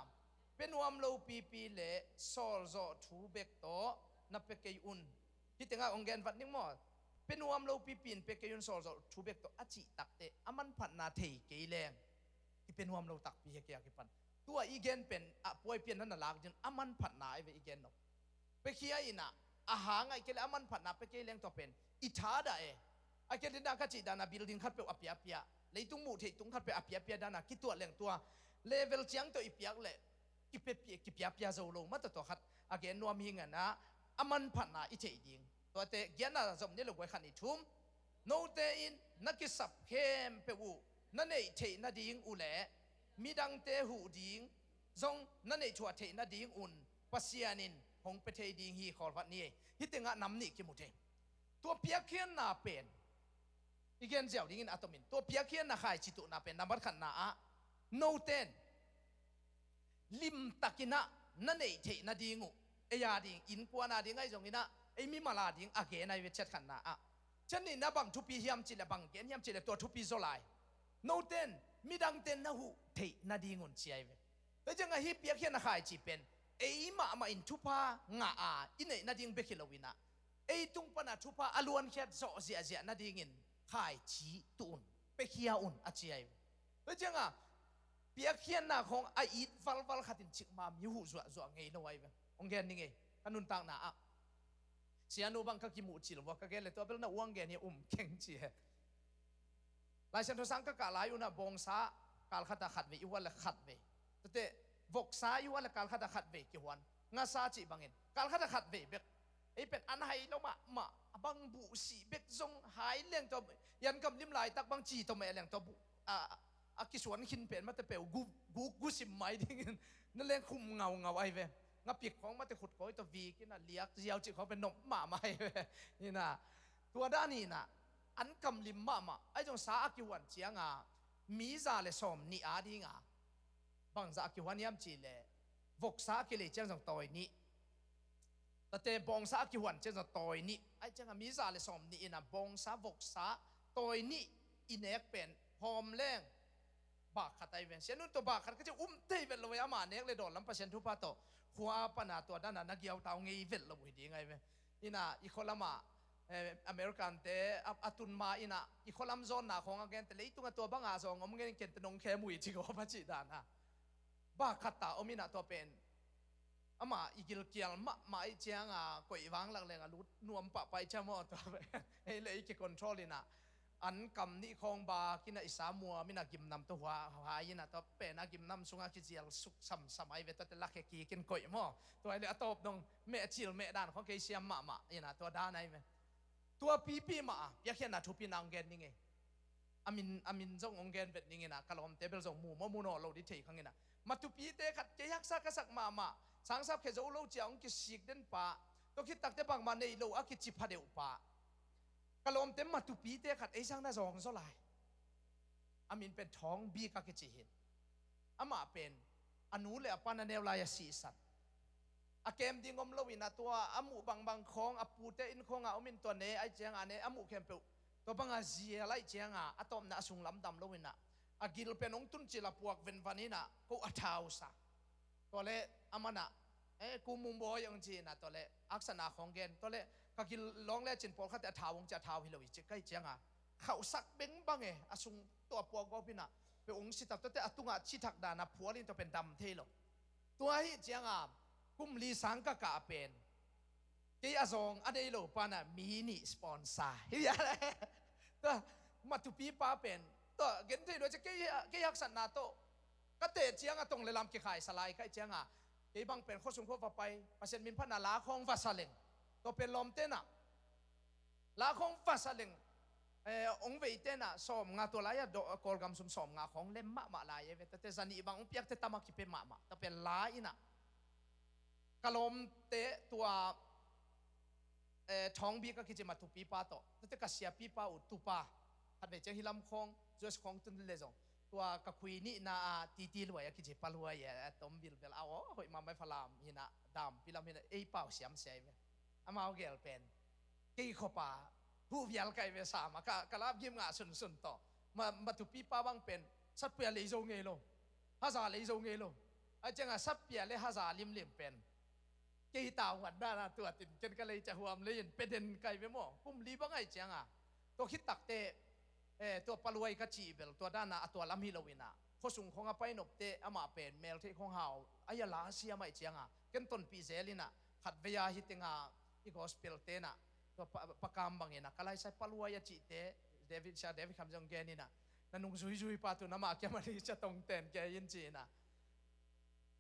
เป็นวามโลปีเลโซลโซทูเบกโตนับเปกยุนที่แต่งองเกนวัดนิ่งมอเป็นวามโลปีนเปกยุนโซลโซทูเบกโตอจิตักเตอมันผัดนาเทเกยแรงที่เป็นวามโลตักปีเฮเกียกิปันตัวอีเกนเป็นป่วยเปลี่ยนนั่นน่ะลากจนมันผัดนาไอเวอีเกนนกไปเคียอินะอาหารไงเกลมันผัดนาไปเกยแรงตัวเป็นอิทาได้ไอเกลดังกัจจิดานาบิลดิ้งขัดเปอเปียเปียเลยตุ้งมูเทตุ้งขัดเปอเปียเปียดานาคิดตัวแรงตัวเลเวลเจียงตัวอีเปียกเลยกิเปียกิเปียเปียโซลงมาตัวขัดอาเกนนัวมีเงินนะมันผัดนาอิเทดิ้งตัวเตเกียนน่ะสมนี่ลูกไว้ขันอิทุ่มโนเตอินนักกิสับเข้มเปวูนั่นเองเทนาดิ้งอุเล่มีดังเตหูดิ้งจงนั่นเองชัวเทนาดิ้งอุ่นปัสยานินหงเปเทดิ้งฮีขอวัดนี้ฮิตงะนำนี่กิมุเทตัวเปียกเขียนนาเป็นอีเกนเจ้าดิ้งอัตมินตัวเปียกเขียนนาขายจิตุนาเป็นนาบัดขันนาโนเตนลิมตะกินะนั่นเองเทนาดิ้งอุเอียดิ้งอินกวานาดิ้งไงจงอินะไอมีมาลาดิ้งอาเกนไอเวชขันนาฉันนี่นะบังทุปีเฮียมจิเลบังเกนเฮียมจิเลตัวทุปีโซไลโนเตนมีดังเตนนะหูเทนาดิ้งอุนเชียเวแต่จังไงฮิเปียกเขียนนาขายจิเป็นไอมาอินทุพางาอินเนนาดิ้งเบคิลวินะไอตุงปนาทุพาอลวนเขียนโซเสียเสียนาดิ้งอินขายจีตุนเบคิยาอุนอาเชียเวแต่จังไงเปียกเขียนนาของไออิดฟัลขัดอินชิกมามีหูจั่วไงโนไอเวองเกนนี่ไงขนุนต่างนาเสียนูบังคักิมูจิลวกะเกลตัวเป็นน่ะวังเกนี่เข่งจีหลายเส้นทางก็กะหลายอยู่นะบงซากาลขัดขัดเวอีวันละขัดเวแต่วกซาอีวันละกาลขัดขัดเวกี่วันงาซาจิบังเงินกาลขัดขัดเวเบกไอเป็นอันไฮแล้วมาบังบุสีเบกจงหายเลี้ยงตัวยันกำลิมลายตักบังจีตัวแม่เลี้ยงตัวบุกิสวนขินเป็นมาแต่เปลวกูสิมไม่ดิ้งนั่นเลี้ยงคุมเงาไอเวงาปีกของมาแต่ขุดก้อยตัววีกินน่ะเลี้ยงเจียวจิเขาเป็นนมหมาไม่นี่นะตัวด้านนี้นะอันกำลิมมาไอ้จงสาอกิวันเจียงมีซาเลสอมนี่อาดีงาบางซาอกิวันยามจีเลวกสากิเลเจียงจงต่อยนี้ ตะเตบองซากิหวนเจจะตอยนี่ไอ้เจ้ามีซาเลสอมนี่นะบองซาบกซาตอยนี่อินเอกเป็นหอมแรงบากขัดไอเวนเสียนุ่นตัวบากขัดก็จะเตยเวลเลยอามาเนกเลยโดนลำประเชนทุพาโตหัวปนาตัวด้านนั้นนักเกี่ยวเตาเงยเวลเลยดีไงเว้ยนี่นะอีโคลามาอเมริกันเตอตุนมาอีนะอีโคลัมโซนนะของอังกฤษแต่เลยตัวตัวบังอาซองอมเงินเก็นตนงแค่มุยจิโกพัชิดานะบากขัดตาอมินะตัวเป็นอามาอีกิลเกียลมาไอเจียงก่อยวางหลังแรงลุดนวมปะไปเช่าหม้อตัวไปไอ้เลยอีกคอนโทรลเลยนะอันกำนี่ของบากินอิสามัวมินากิมนำตัวหายนะตัวเป็นกิมนำสุงากิเจียลสุกสมัยเวทแต่ลักเกีกินก่อยหม้อตัวไอ้เลยตบดงเมจิลเมดานของเกษียมมาอีนะตัวด้านไหนไหมตัวปีมาอยากเห็นนะทุบปีนางเกนนี่ไงอามินจงองเกนเวทนี่ไงนะกะลอมเตเบลจงมูโนโลดิเทขังไงนะมาทุบปีเตขัดเกียกซักสักมาสังสับเขจะอุโลเจียงกิสิกเดินป่าตัวคิดตักเตบังมาในโลอากิจิพาเดอุป่ากะลอมเต็มมาทุบปีเตขัดไอ้ช่างน่าจองโซลายอามินเป็นท้องบีกะกิจิเห็นอามาเป็นอนุเลอปานาเนลลายสีสัตอาเกมดิงอมโลวินาตัวอามุบางของอาปูเตอินของอาอมินตัวเนไอเจียงอันเนอามุเคมเปตัวบังอาเจียไลเจียงอาตอมน่าสุงลำดำโลวินาอากิลเป็นองตุนจิลาปวกเวนวานินากูอาทาวซาตัวเล่อามานะกูมุมบอยองจีนะตัวเล่อักษณะของเกนตัวเล่ก็กินร้องเล่จินปอลข้าแต่ทาวงจะทาวฮิโลวิจิใกล้เจียงเขาสักเบ้งบังอาสุงตัวปวกก็พินะเป็นองค์สิตับตัวแต่อตุงชิทักดานะผัวลินตัวเป็นดำเทโลตัวฮิเจียงกุมลีสังกะกะเป็นกี่อาซองอันนี้โลปานะมินิสปอนเซอร์เฮียอะไรตัวมาตุปีป้าเป็นตัวเกนเทโดยจะกี่ยักษณะโตก็เตะเจียงตรงเลยลำกี่ขายสลายใกล้เจียงกี่บางเป็นข้อสมควรไปประเสริฐมินพันนาลาของฟาซาเลงตัวเป็นลมเต้นลาของฟาซาเลงองเวเต้นสมงาตัวลายกอลกำสมงาของเล่มมาลายเวทแต่จันอีบางองเปียกเตตามาคิเป็นมาแต่เป็นลายนะกลมเตะตัวท้องบีก็คิดจะมาตุปีป้าโตแต่ก็เสียปีป้าอุตุป้าหัดไปเจอฮิลำของจสของตุนเลซงตัวกับคุยนี่นาตีรวยคิดจะปลวยตอมบิลเบลเอาหอยมาไม่ฟลามฮินะดำพิลามินะเอ้เป่าเสียมเสียไหมอามาเอาเกลเป็นกี่ขบผู้วิลไกเวสามากะลาบยิ้มงาสุนต่อมาตุปีป้าบางเป็นสัตเปียเลยโจเงโลฮาซาเลยโจเงโลไอ้เจ้าสัตเปียเลยฮาซาลิมเป็นกี่ตาหวัดบ้านะตัวติดจนก็เลยจะห่วงเลยเป็นเด่นไกไปหม้อกุ้มลีบ้างไอ้เจ้าตัวคิดตักเตตัวปลวยกระจีเบลตัวด้านตัวลำฮิโลวินาข้อสูงของไปนบเตะอามาเป็นเมลที่ของเฮาอายาลาเซียไม่เจียงกันต้นปีเซลินะขัดเวียฮิติงอีกอสเปลเตนะตัวปากามบางเงินะก็เลยใช้ปลวยจีเตเดวิดคำจงแกนี่นะนั่นนุ่งซุยปาตุนามาแกมันจะตรงเต็นแกยินจีนะ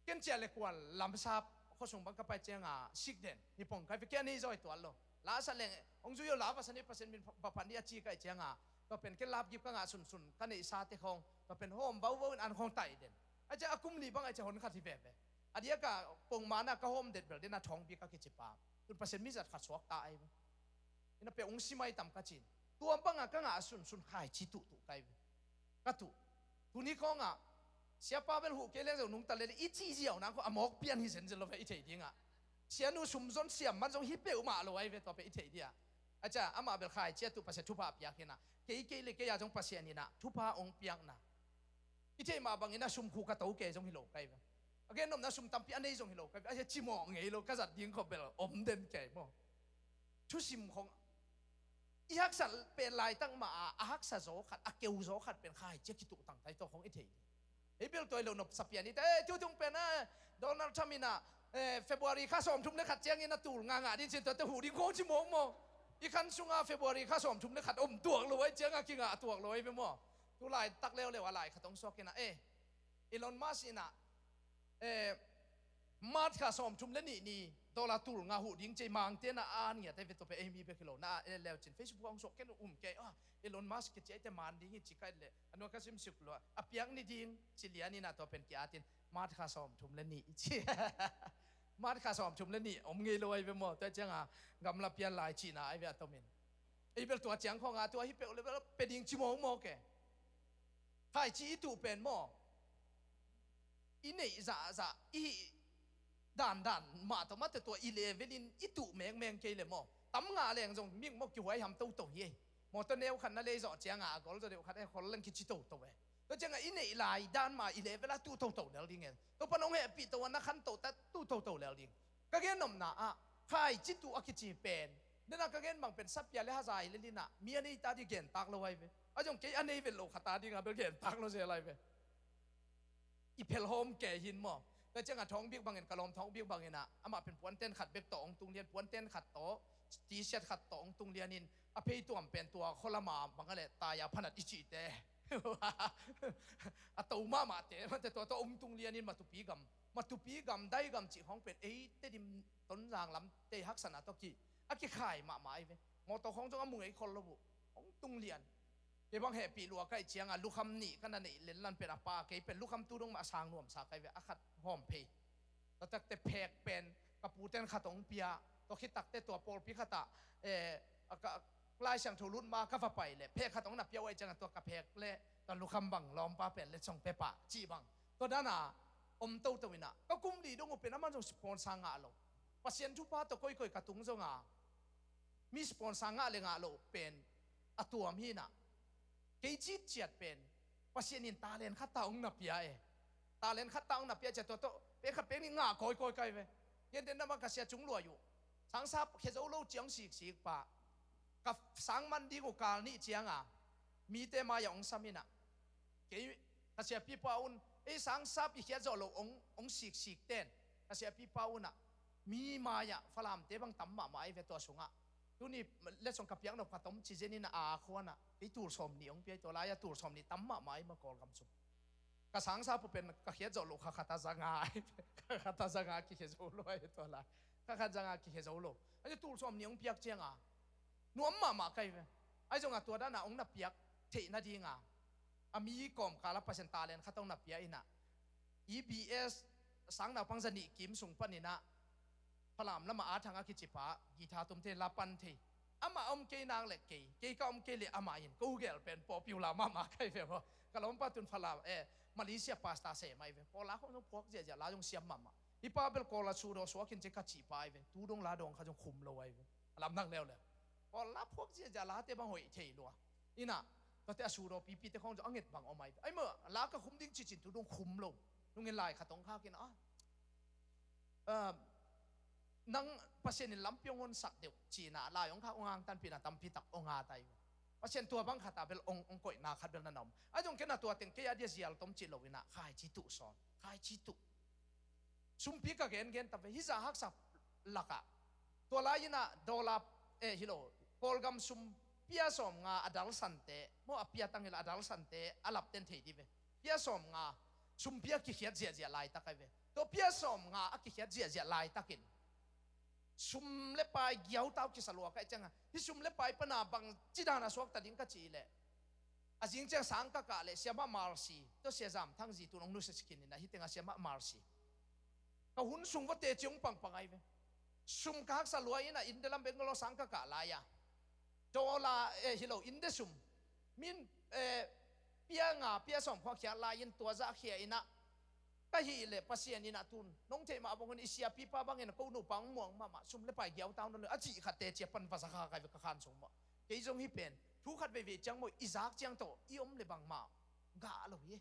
กันเจริญกว่าลำซับข้อสูงบางก็ไปเจียงสิกเด่นญี่ปุ่นใครไปแกนี่จอยตัวloลาสันเลงองจุยลาภาษานี้ภาษามินปพันธ์อาจีก็เจียงตัวเป็นแค่ลาบยิบก็งาสุนกันในซาติของตัวเป็นโฮมเบาอันของไตเด่นอาจจะอากุมลีบางอาจจะหนขัดที่แบบอันนี้ก็ปงมานะก็โฮมเด็ดแบบเด่นท้องบีก็คิดจิปาตุนเปอร์เซ็นต์มิจัดขัดสวกตายนี่น่ะเป็นองค์สิไม่ต่ำกระจินตัวบางก็งาสุนขายจิตุไกก็ตุนี้ก็งาเสียป้าเป็นหูเกลี้ยงนุ่งตะเลยอีจีเจียวนะก็อมอกเปลี่ยนที่เซนจะลงไปอีเทียดิ้งเสียนุ่งสุ่มซ้อนเสียมันจงฮิปเปอมาลอยไปตัวไปอีเทียดิ้งอาจจะอามาเบลขายเจ้าตุปัสสทุพาเปียกนะเกี่ยเลยเกี่ยจงปัสสนี่นะทุพาองเปียกนะอีเทียมาบางอย่างนะสุ่มคู่กระตุ้เกี่ยจงฮิโลไกไปโอเคนมนะสุ่มตั้มปีอันนี้จงฮิโลไกไปอาจจะจิมองไงฮิโลก็จัดยิงเขาเบลอมเด่นเกี่ยมั้งชุดซิมของอีฮักษะเป็นลายตั้งมาอาฮักษะโซขัดอาเกลโซขัดเป็นขายเจ้ากิตุต่างไทยตัวของอีเทียไอ้เบลตัวเราหนบสับเปียนี่แต่จู่จงเป็นนะโดนัลด์ทรัมป์นะเฟบรุอารีข้าสอมทุ่มเนื้อขัดเจียงนี่นะตูงางดินเสียแต่หูดิ้งโค้งชิมองมั้งอีคันสุงาเฟบรุอารีข้าสอมทุ่มเนื้อขัดตัวรวยเจียงกิงตัวรวยไปมั้งตัวลายตักเลี้ยวเลยว่าลายขัดต้องสอกนะอีลอนมัสก์นะมาดข้าสอมทุ่มเล่นนี่ดอลลาร์ตูงาหูดิ้งใจมังเตียนะเนี่ยแต่เป็นตัวเป็นมีเบกิโลน่าแล้วจินเฟซบุ๊กของสอกแค่แกอีลอนมัสก์เจ๊แต่มันดิ้งจิกายเลยอันนู้นก็ซิมสุกลัวอภิยังนี่ดิ้งจิเลียนี่นะตัวเป็นกี่อาทิตย์มาดข้าสอมทุ่มเล่นนี่มาดข้าสอมทุ่มเล่นนี่เงยลอยไปหมดแต่เจ้างกำลังเปลี่ยนลายจีน่าไอ้เบลตัวมินไอ้เบลตัวเจียงของตัวฮิปเปอเลยเป็นดิ้งชิมองโมแกใครจีตู่เป็นโมอีนี่จะอี ด่านมาตมาแต่ตัวอีเลเวลินอิตุแมงเกยเลยมอตำงาแรงจงมิ่งมอกอยู่ไว้ทำตู้เย่มอตัวเนวขันนั่นเลยจ่อเจียงก็จะเดี๋ยวขันให้คนเล่นคิดจิตตู้เว้ยตัวเจียงอินเนี่ยลายด้านมาอีเลเวลาตู้แล้วดิเงี้ยตัวปนงเฮปีตัวนักขันตู้แต่ตู้แล้วดิก็แค่นมหนาใครจิตตู้อักจิเป็นเดี๋ยวนักก็แค่บางเป็นซับยาเลหาใจเลยดินะมีอันนี้ตาดีเก่งตักเลยเว้ยจงเกยอันนี้เป็นโลกตาดีงาเป็นเก่งตักเลยเสียอะไรเว้ยอีเพลโฮมแก่หินมอก็เจ้าท้องเบี้ยบางเงินกระลอมท้องเบี้ยบางเงินอามาเป็นปวนเต้นขัดเบ็กตองตุงเรียนปวนเต้นขัดโตตีเช็ดขัดตองตุงเรียนินอภัยตัวเป็นตัวคนละมาบางอะไรตายาพนัดอิจิเตะตัวมาเตะมันแต่ตัวองตุงเรียนินมาตุปีกำได้กำจีของเป็นเตดิมต้นรางลำเตหักษณะตะกี้กี่ข่ายมาไอ้เว้ยมอตัวของจงมือไอ้คนละบุของตุงเรียนเดี๋ยวบางแห่ปีลัวใกล้เชียงลูกคำนี่กันนั่นนี่เล่นลั่นเป็นอาปาเกยเป็นลูกคำตู้ดงมาสร้างนวมสาไกเวอขัดหอมเพยแล้วตักแต่แพกเป็นกระปูเต้นขัดองเปียตัวคิดตักแต่ตัวโปลพิขตะลายเสียงถูรุ่นมาก็ไปเลยแพกขัดองนับเปียไว้จังตัวกระแพกเละตอนลูกคำบังล้อมปลาเป็นเละส่งเปปะจีบังตัวด้านน่ะตู้ตัวน่ะก็กุ้มดีดงเป็นน้ำมันจงสปอนสังอาโลปัสเซียนทุพาตัวก้อยกระตุ้งจงมีสปอนสังอาเลงอาโลเป็นตัวมีน่ะเกจิตเจียดเป็นปัสเซียนินตาเลนขัดตาองนับเปียตาเลนขัดตาองนับเปียจะตัวเป๊ะขัดเป๊ะนี่ง่าก้อยไกลไปยันเดินน้ำมันกระเสียจุงรัวอยู่สังซับเขจะเอาโลจียงสีปะกับสังมันดีกว่ากาลนี่เจียงมีแต่มาอย่างสามินะเกยกระเสียปีปาอุนสังซับอีกแค่จะเอาองสีเต้นกระเสียปีปาอุนมีมาอย่างฝรั่งเตบังตั้มมาไอ้เวตัวสูงตัวนี้เล่นส่งกับยังเราขัดต้มชีเจนี่นะคนน่ะไอ้ตูร์สมนี่องเปียตัวลายตูร์สมนี่ตั้มมาไอ้มากอลกำสุกระสังซับเป็นกระเขียจะเอาขัดตาจังขัดตาจังกี่เขียจะเอาไอ้ตัวลายขัดจังกี่เขียจะเอาไอ้ตูร์สมนี่องเปียกเจียงนวมมาไกลไปไอ้จงตัวด้านน่ะองนับเปียกเทนาดีมีกอมคาราเปอร์เซ็นต์ตาเลนขัดต้องนับเปียอินะ EBS สังดาวปังจันนี่กิมสุงปนินะพลามละมาอาทางอาคิจิปะกีทาตุมเทลาปันเทมาเกยนางเล็กเกยก็เกยเลยมาอินกูเกลเป็นป๊อปยูลามาไกลไปบ่กะล้มปะตุนพลามมาเลเซียพาสต้าเสไม่เว้พอลาเขาต้องพวกเจ้าลาจงเสียมมาอีป้าเบลโกลาชูโดสวากินเจกัจิปะเว้ตูดงลาดงเขาจงคุมเราไว้ลำนั่งแล้วพอลาพวกเจ้าลาเตบังหอยเทลัวอีน่ะก็แต่ชูโดปีเตคงจะอังเงิดบังเอาไม่ไอ้เมื่อลาก็คุมดิ้งจิตตูดงคุมลงลุงเงินลายขัดตรงข้าวกินนังปัสเซนิลำเปียงวนสักเดียวจีน่าลายองข้าองางตันปีน่ะตั้มพิตักองอาไตปัสเซนตัวบังขัดตาเบลองก่อยนาขัดเบลนันนอมไอ้จงแค่น่ะตัวเต็งเกียร์เดียร์ต้มจิโลวินะขายจิตุสอนขายจิตุซุ่มพิกะเกนแต่ไปฮิซาฮักสับลักะตัวลายน่ะดอลลาร์ฮิโลโกลกัมซุ่มเปียสอมงาอดัลสันเตมัวเปียตั้งเฮลอดัลสันเตอลับเต็นเทดีเวเปียสอมงาซุ่มเปียกิเขียดเจียลายตะไคเวตัวเปียสอมงากิเขียดเจียลายตะกินซุ่มเล็บไปเกี่ยวเต้ากิสลัวกันจังที่ซุ่มเล็บไปปนาบังจิดานาสวกตัดดิ้งกะจีเล่อาจิงเจ้าสังกะกะเล่เสียมามาร์ซีตัวเสียจำทั้งจีตุนองนุสสกินนี่นะฮิตเงาเสียมามาร์ซีก็หุ่นซุ่มวัดเตจิงปังไอเวซุ่มกักสลัวอินะอินเดลัมเบงโลสังกะกะลายะโจลาฮิโลอินเดซุ่มมินเปียงาเปียสอมข้อเขียลายินตัวจะเขียอินะก็ฮีเล่ปัสเซียนินะตุนน้องเทมาบางคนอิเซียปีป้าบางเงินกูนูปังม่วงมาซุ่มเล็บไปเกี่ยวเต้านั่นเลยอาจีขัดเตจิปันภาษาข้าใครไปขันส่งมาเกี่ยจงฮิเป็นทุกขัดไปเวจังมวยอิซักจังโตอีอมเลยบางมากาเลย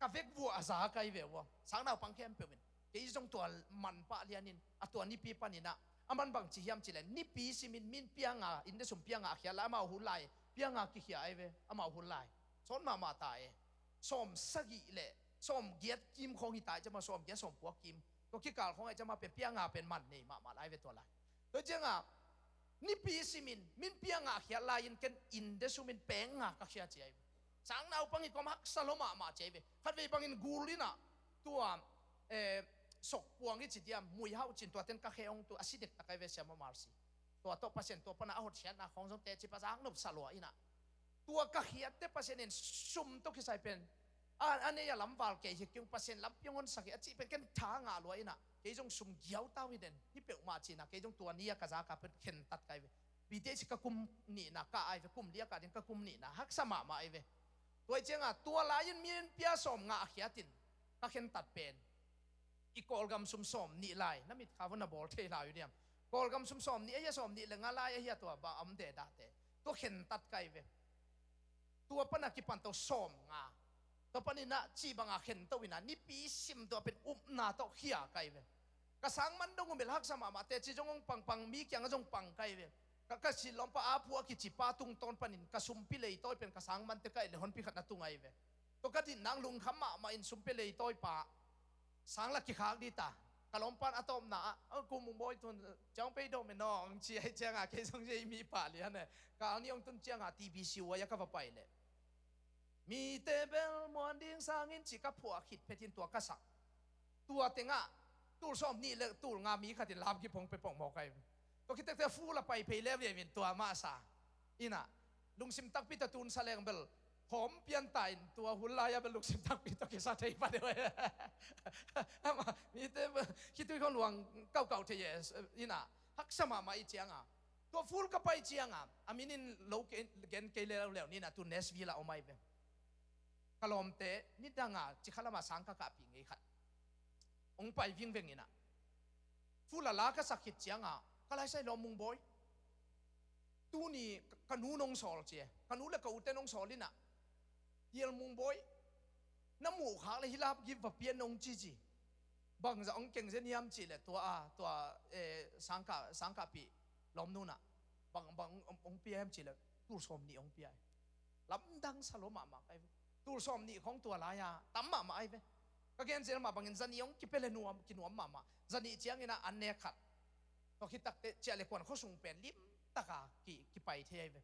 กาเฟกวัวอาซาใครเววสังดาวปังเข้มเปวินเกี่ยจงตัวมันปะเลียนินตัวนี้ปีปานินะมันบางจียมจีเลนนี่ปีสิมินเปียงาอินเดซุ่มเปียงาเขียละมาหุ่นไหลเปียงาขี้เขียไอเวมาหุ่นไหลสอนมาตายสมสกิเล่สมเกียรติกิมของหิตายจะมาสมเกียรติสมพวกกิมตัวขี้กาลของไอจะมาเป็นเปียงาเป็นมันนี่มาไอเวตัวไรโดยเจ้านี่ปีสิมินเปียงาเขียลายินกันอินเดซุมินเปงาก็เขียเจียสังนาวปังอิก็มักสโลมาเจียขัดเวปังอินกูลินะตัวสกปวงที่จิตยามมวยเฮาจินตัวเต้นกะเของตัวอาศิเด็กตะไคเวเสียมามาร์ซีตัวโตเปอร์เซ็นต์ตัวปนะอาหดเชียนนะของสมเตจิภาษาอังกฤษสลัวอินะตัวกะเขียเตเปอร์เซ็นต์ซุ่มตัวขี้ใส่เป็นอันนี้อย่าล้ำวาลเกี่ยกิงเปอร์เซ็นต์ล้ำเพียงคนสักจิเป็นกันทางอาลวยนะเกี่ยจงซุ่มเกี่ยวเต้าวิเดนที่เปิดมาจีนะเกี่ยจงตัวนี้กะจากกับเป็นเข็นตัดไกเวปีเดชิกะกุมนี่นะกะไอเวกุมเลียกะดิงกะกุมนี่นะฮักสมาไอเวตัวเจ้าตัวลายินมีนเปียสมงาเขียตินกะเข็นตัดเป็น อีกอลกำซุ่มซ้อมนี่ลายน้ำมิดข้าวน่ะบอลเทลายอยู่เนี่ยกอลกำซุ่มซ้อมนี่ไอ้ยาซ้อมนี่เลยงาลายไอ้ยาตัวบ้าอำเดดาเตตัวเข็นตัดไก่เวตัวปนักกิปันตัวซ้อมงาตัวปนินะจีบังอาเข็นตัววินานี่ปีซิมตัวเป็นอุ้มนาตัวเขียไก่เวกระสังมันดงเบลฮักสมามาเตจิจงปังมีเกียงจงปังไก่เวกระสิลมปะอาพัวกิจิปาตุงตอนปนินกระซุมพิเลยตัวเป็นกระสังมันเตไก่เลยหอนพิขัดนาตุงไงเวตัวกระดินนางลุงขมามาอินซุมพิเลยตัวปะสังละกิขากดีตากะลอมปันอะตอมนากูมุงบอยตุนจังไปโดมนองเชียเจียงอะเคซงเจมีป่าเลยเนี่ยกานี่องตุนเจียงอะทีบีซิวะยะกะไปเลยมีเตเบลมวนดิ้งสางินจิกะผัวขิดเพตินตัวกะสักตัวเต็งอะตูซ้อมนี่เลยตูงามีขัดลามกิพงไปป่องหมอไก่ตัวคิดแต่ฟูละไปเพลเวินตัวมาซาอินะลุงซิมตักปิตตูนซาเลงเบลผมเปลี่ยนไตตัวหุ่นลายเป็นลูกศิษย์ตักปีตะกิสัตย์ไปด้วยมีแต่คิดดูคนหลวงเก่าๆเทียนี่นะฮักสมามาอีเจียงอ่ะตัวฟูลก็ไปเจียงอ่ะอามินินโลกเกนเกลแล้วนี่นะตัวเนสวีละเอาไม่เป็นกลอมเตนี่ดังอ่ะจิขลามาสังกักปีงี้ขัดองไปวิ่งนี่นะฟูลละก็สักขิดเจียงอ่ะก็เลยใช้ลมมุงบอยตัวนี้กันูนงสอลเจียกันูแล้วก็อุเตนงสอลนี่นะเยลมุงบอยน้ำหมูขางเลยฮิลาบกิบเปียนงจีบางจะองเก่งเส้นยำจีเลยตัวสังกาปีล้อมนู่นน่ะบางองเปียมจีเลยตูสมนี่องเปียลำดังสโลมาไอ้ตูสมนี่ของตัวลายาตั้มมาไอ้เว้ก็เกณฑ์เสียมาบางเงินจันนี่องกิเปเลนัวกินนัวมาจันนี่เจียงนี่นะอันเนขัดก็คิดตักเจเลยกวนเขาส่งเป็นลิมตะกากิไปเทียเว้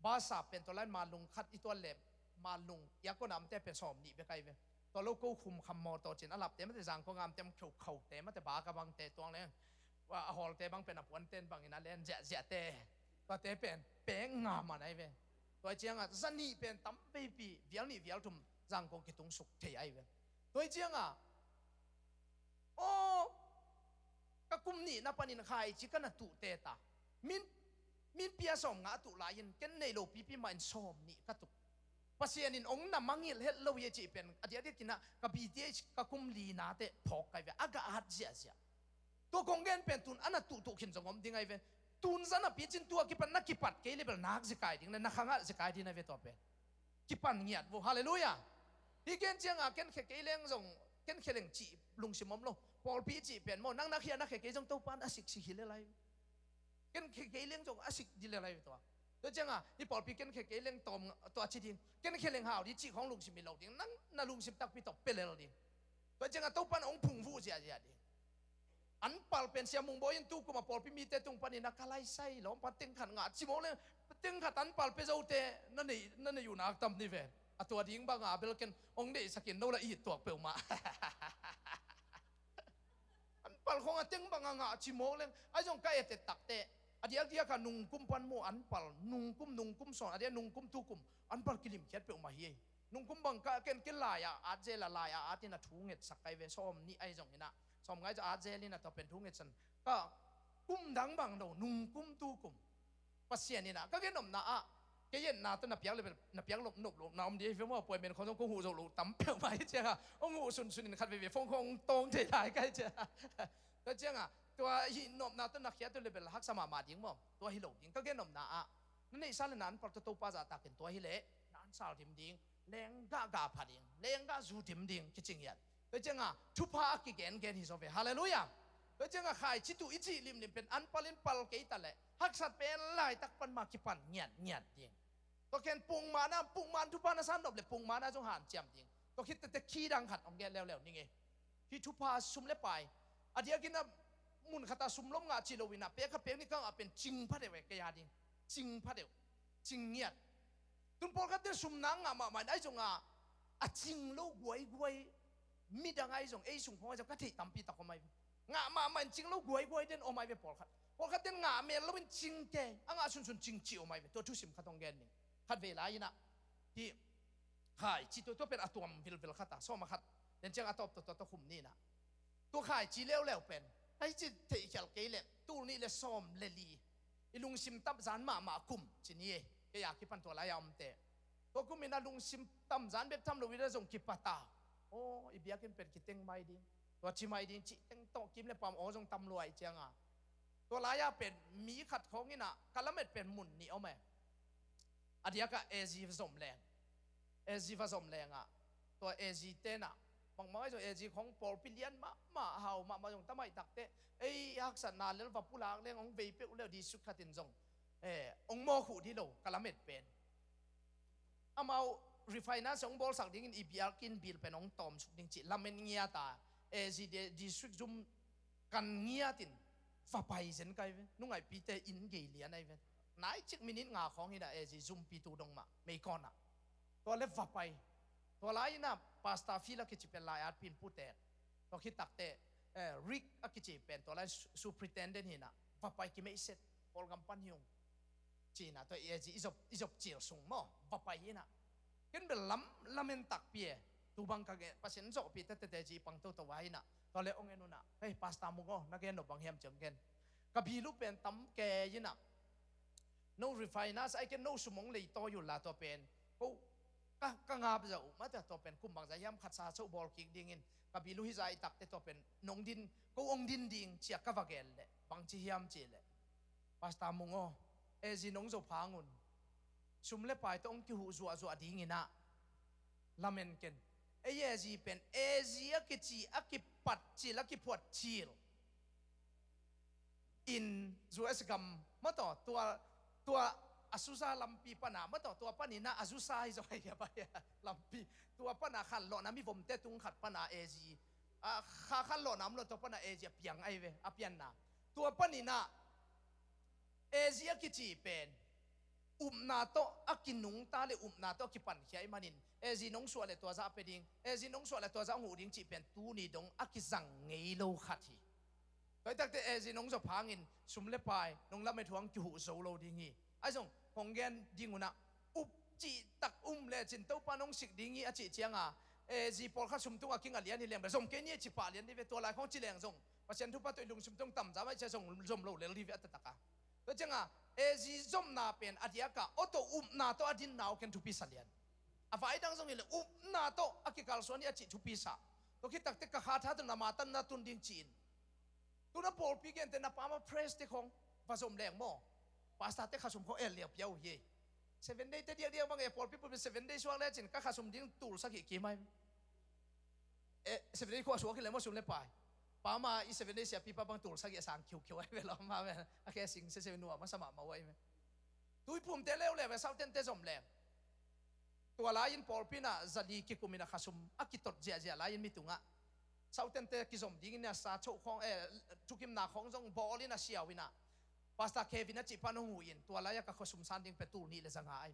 บาสาเป็นตัวแรกมาลงคัดอีตัวเล็บมาลุงยาก็นำแต่เป็นสมนี่ไปไกลเว้ตัวโลกูคุมคำมอตัวจินอลับเต็มแต่จังก็งามเต็มเข่าเต็มแต่บากระบังเตะตัวเนี่ยว่าฮอลเตะบังเป็นอภวนเต้นบังอินาเล่นเจ๊เตะตัวเตะเป็นเป่งงามมาไหนเว้ตัวเจียงอ่ะสันนี่เป็นตั้มเบบี้เวียลนี่เวียลทุ่มจังก็กิตุงสุกเทียไอ้เว้ตัวเจียงอ่ะโอ้ก็กุมนี่นับปนินใครจิกันตุเตตามินเปียสมงาตุลายินเกันในโลปีมันสมนี่กตุภาษาหนึ่งองค์นำมังยิลเฮลโลเยจีเป็นอดีตกินะกับบีเดชกับคุมลีนาเตพอกไกเวอากาฮัดเจียตัวกงเงินเป็นตุนอันนั้นตุขินจงอมดิ้งไงเวตุนซันน่ะปีจินตัวกิปันนักกิปัดเกลิเบลนักสิกายดิ้งเลยนักขังอ่ะสิกายดิ้งไงเวตัวเป็นกิปันเงียดโวฮาเลลูยาที่เกณฑ์เจียงอ่ะเกณฑ์เขกเลี้ยงจงเกณฑ์เขลิงจีลุงสิมอมโลพอปีจีเป็นโมนักเฮียนักเขกจงตัวปันอาศิกสิฮิเลไลเกณฑ์เขกเลี้ยงจงอาศิกดิเลไลตัวตัวเจ้าอ่ะนี่ปอดพี่เกณฑ์เขกเลี้ยงตัวจีดิ้งเกณฑ์เขลิงหาวที่จีของลุงสิมีเราดิ้งนั่นลุงสิตักปีตบเป็นเลยเราดิ้งตัวเจ้าอ่ะตัวปันองพุ่งฟูเจียดิ้งอันปัลเป็นเสียมุงบอยตู้กูมาปอดพี่มีเตตุงปันนี่นักไล่ไส้ล้อมปัดเต็งขันงาจิโมเลยเต็งขัดอันปัลเป็นเจ้าเตนั่นอยู่นักตำนิเวศตัวดิ้งบางอ่ะเป็นกันองเดสกินโนละอีตัวเปลมาอันปัลของอันเต็งบางอ่ะจิโมเลยไอ้จงใกล้เตตักเตอดีตที่กันนุ่งกุมปันโมอันปัลนุ่งกุมสอนอดีตนุ่งกุมทุกุมอันปัลกิลิมเขียนเปลมาเฮียนุ่งกุมบางก็เกินลายอ่ะอาเจละลายอ่ะอาที่น่ะทุ่งเห็ดสักไกเวซ้อมนี่ไอ้จงนี่นะสมไงจะอาเจลินะตัวเป็นทุ่งเงินสันก็กุ้มดังบังโดนุ่งกุ้มตู้กุ้มปัสเซียนี่นะก็แค่หนุ่มนะอ่ะแค่เย็นนาตัวนับยังเลยเป็นนับยังหลบหนุบหลบน้ำดีเพื่อว่าป่วยเป็นคนต้องกู้หูจะหลุดตั้มเปล่าไหมเจ้าค่ะโอ้หูสุนขัดไปฟงคงตรงเทได้ใกล้เจ้าก็เจ้าอ่ะตัวหินหนุ่มนาตัวนักเขียนตัวเลยเป็นฮักสมามาดิ้งมั้งตัวหิโลดิ้งก็แค่หนุ่มนะอ่ะนั่นในสั่นนั้นพอตัวป้าจะตักเป็นตัวหิเละนั้นสาวดิ้งดิ้งแรงกาผัดดิ้งแรงกาจูดิ้งดิ้งคิดจริงยันก็จังอ่ะทุพากิเกนฮิโซเฟฮาเลลูยาก็จังอ่ะขายชิตุอิจิลิมเป็นอันปัลินปัลเกยตันเลยฮักสัตเป็นลายตักปันมากิปันเงียดดิ้งก็แค่ปุงมานะปุงมันทุพานะสันดบเลยปุงมานะจงหันเจียมดิ้งก็คิดแต่ขี้ดังขัดองแกแล้วนี่ไงที่ทุพาซุ่มเล็บไปอดีตกินนะมุนขตาซุ่มล้มงาจิโลวินาเปียกเปียกนี่ก็เป็นจริงพระเดวกยาดิ้งจริงพระเดวจริงเงียดตุนพอกันเดซุ่มนังอ่ะมาได้จงอ่ะจริงโลกวยมีดังไงส่งส่งของเราจะกระถิ่นตั้มปีตะคอไม่งามาจริงแล้วกวยเดินออกมาไปปอลขัดเดินงาเมลแล้วเป็นจริงแกงาสุนจริงจิ๋วไม่ตัวทุสิมขัดตรงแกนี่ขัดเวลาอีน่ะที่ขายจิตตัวเป็นอะตอมวิลขัดตาซ้อมมาขัดเดินเจ้าอะตอมตัวคุมนี่นะตัวขายจีเลี้ยวเป็นไอ้จิตเที่ยวเกลี่ยตู้นี่เลยซ้อมเลลีอีลุงซิมตับจานมาคุมจีนี่ก็อยากคิดปันตัวลายอมเตะตัวกุมินาลุงซิมตับจานแบบทำลูวิลส่งคิดปัตตาโอ้อีเบียกินเป็นกิเต็งไม่ดี ตัวชิมัยดินจิตั้งโตกิมเลยปามโอจงตำรวจเจียงอ่ะตัวลายาเป็นมีขัดของนี่นะกะละเม็ดเป็นหมุนนี่เอาไหมอันเดียกะเอจีผสมแรงผสมแรงอ่ะตัวเอจีเต้นอ่ะบางมื้อตัวเอจีของปอลปิเลียนมาเฮามาจงตะไมตักเตไอ้ฮักษณาเลวว่าผู้ลากเรื่องของเวเปเลวดีสุขขัดินจงองโมขุที่โลกะละเม็ดเป็นเอามารีไฟแนนซ์ของบอลสักดิ่งอีบีอาร์กินบิลเป็นองตอมสุดดิ่งจิละเมนเงียตาเอจีดีสุขจุ่มกันเงียตินฟ้าไปเส้นไกลเว้นุ่งไอปีเตอินเกลียนไอเว้นายจิกมินิงาของฮินะเอจีจุ่มปีตูดงมาไม่ก่อนอ่ะตัวเล็บฟ้าไปตัวลายน่ะพาสต้าฟิลาคิดเป็นลายอาร์พินพูดแต่ตัวคิดตักแต่ริกอาคิดเป็นตัวลายซูปริเทนเดนฮินะฟ้าไปกิไม่เสร็จพอลกัมปันยงจีน่ะตัวเอจีอิจบเจียวส่งมั่วฟ้าไปฮินะเห็นเป็นลำเมนตักเปียตูบังกะเกะภาษาโจปีเตเตจีปังตัวไว้นะตอนเล็กองเงินน่ะเฮ้ยพาสต้ามุงก็นักเรียนหนบังเฮียมจังเกินกับพี่ลูกเป็นตั้มแกยินะโน้รีไฟแนนซ์ไอ้แกโน้สมองเลยโตอยู่ละตัวเป็นก็งาบจะอุมาแต่ตัวเป็นคุมบางใจย้ำขัดซาโซบอลกิกดิ่งกับพี่ลูกฮิใจตักแต่ตัวเป็นนงดินก็องดินดิ่งเจียกกับว่าเกลเลยบางจีย้ำจีเลยพาสต้ามุงก็เอจีนงจะพังุนชุมเล็บไปต้องคิวจัวดิ่งนะลาเมนเกนเอจีเป็นเอจีอักจีอักปัดจีลักปวดชีลอินจัวเอสกัมมาต่อตัวอาซุซาลัมปีปนามาต่อตัวปนินะอาซุซาฮิจอยไปลัมปีตัวปนาขันหล่อน้ำมีผมเตตุงขัดปนาเอจีขันหล่อน้ำหล่อตัวปนาเอจีเปียงไอเวอเปียนนาตัวปนินะเอจีอักจีเป็นนาโตอักินุงตาเลนาโตกิปันเขียมันินเอจีนงส่วนเลตัวจะเป็นดิงเอจีนงส่วนเลตัวจะหูดิงจีเป็นตูนี่ดงอักิสังเงยโลขัดทีโดยตั้งแต่เอจีนงจะพังินสุมเลปายนงละไม่ทวงจูโซโลดิงีไอ้ส่งหงเงินดิงุนะอุบจีตักเลจินเต้าปานงสิกดิงีอจิเจียงอ่ะเอจีพอลข้าสุมตุงอากิงอาเลียนนี่เลี้ยงไปส่งเกนี่จิปาเลียนนี่เป็นตัวลายของจีเลียงส่งเพราะฉะนั้นทุกปัจจัยลุงสุมตุงต่ำจะไม่ใช่ส่งส่งโลเลลีเวตตะกะโดยจังอ่ะเอจีจมนาเป็นอดียกะออโตนาโตอดินนาวเคนทุพิสัเลียนอาฝ่ายดังส่งเลยนาโตอากิกาลส่วนนี้อจิทุพิสะตัวคิดตักเตกะขาดตุนามาตันนาตุนดิงจีนตัวนั้นโปลปีเกนเตนาปามาเพรสเตของผสมแรงโม่ภาษาเตขสมเขาเลียบเยาเย่7 days เดียวบางโปลปีเป็น7 days ช่วงแรกจินก็ขสมดิงตูสักกี่ไหม7 days ขวาชัวร์ขึ้นเลยมั่วสุมเลยไปป้ามาอี7 days ปีป้าบางตูสักกี่สางคิวไว้เวลามาเว้ยโอเคสิ่งเซนัวมาสมัครมาไว้ไหมตุยพุ่มเตเลวเลยเว้ยเสาเต็นเตสมแรงตัวลายินโปลปีน่ะจะดีกิคุมินะขสมอากิตดเจียลายินมิตุงะเสาเต็นเตกิสมดิ่งเนี่ยซาโชของทุกิมนาของจงบอลินะเชียวินะพาสต้าเควินจิปานงหูยินตัวลายก็ขสมสันดิ่งเป็นตูนี่เลยสังหาย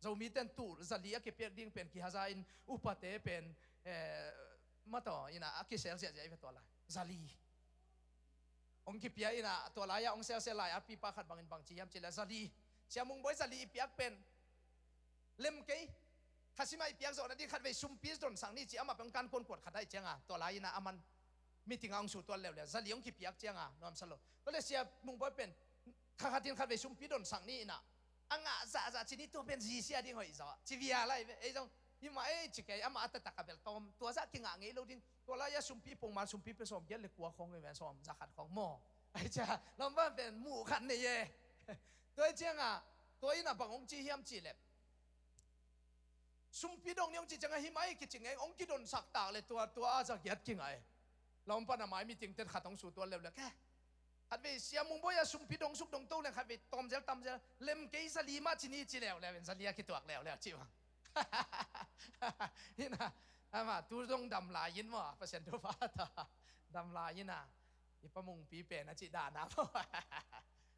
จะมีเต็นตูจะลียกิเปียดิ่งเป็นกิฮาซาอินอุปเตเป็นมาต่ออินะอากิเซลเจียเป็นตัวลายจะลีองกิเปียอินะตัวลายองเซลเซลายอาปีปาขัดบางอินบางจียมเจลจะลีเชียมุงบอยจะลีเปียกเป็นเล่มเกยข้าสิมาอีเปียกโซนที่ขัดไปซุ่มปีสโดนสังนี่จีอามาเป็นการคนกวดขัดได้เจียงอ่ะตัวลายนะอามันมีถึงองสูตัวเร็วๆจะลีองกิเปียกเจียงอ่ะนอมสโลก็เลยเชียมุงบอยเป็นข้าขัดที่ขัดไปซุ่มปีโดนสังนี่นะอ่างจะจีนี่ตัวเป็นจีเสียดิ่งหอยจ้ะจีวิอะไรไอ้จงยี่มาจิเกยอามาอัตตะกับเบลตอมตัวจะกินอ่างไงเราดิ่งตัวลายซุ่มปีปงมาซุ่มปีไปสมเยอะเลยกลัวของไอ้แม่สมจะขัดของหม้อไอ้จ้าเราไม่เป็นหมู่ขันนี่เย่ตัวเจียงอ่ะตัวอีน่ะบางองจีเฮียมจีเล็บซุ่มปีดงนี่องจีจังไงหิมะกิจงไงองจีโดนสักตากเลยตัวอาจะเกียดกินไงเราไม่ปนหมายมีจริงแต่ขัดของสู่ตัวเร็วเลยแค่ขัดไปเสียมุงบ่อยซุ่มปีดงสุกดงโตเลยขัดไปตอมเจลตอมเจลเล่มเกยสลีมาจีนี่จีแล้วเป็นสลีกิตัวแล้วจีวะนี่นะอามาตูดงดำลายยินว่าเปอร์เซ็นต์ตัวฟ้าตาดำลายยินน่ะอีปะมุงปีเป็นนะจีด่านะ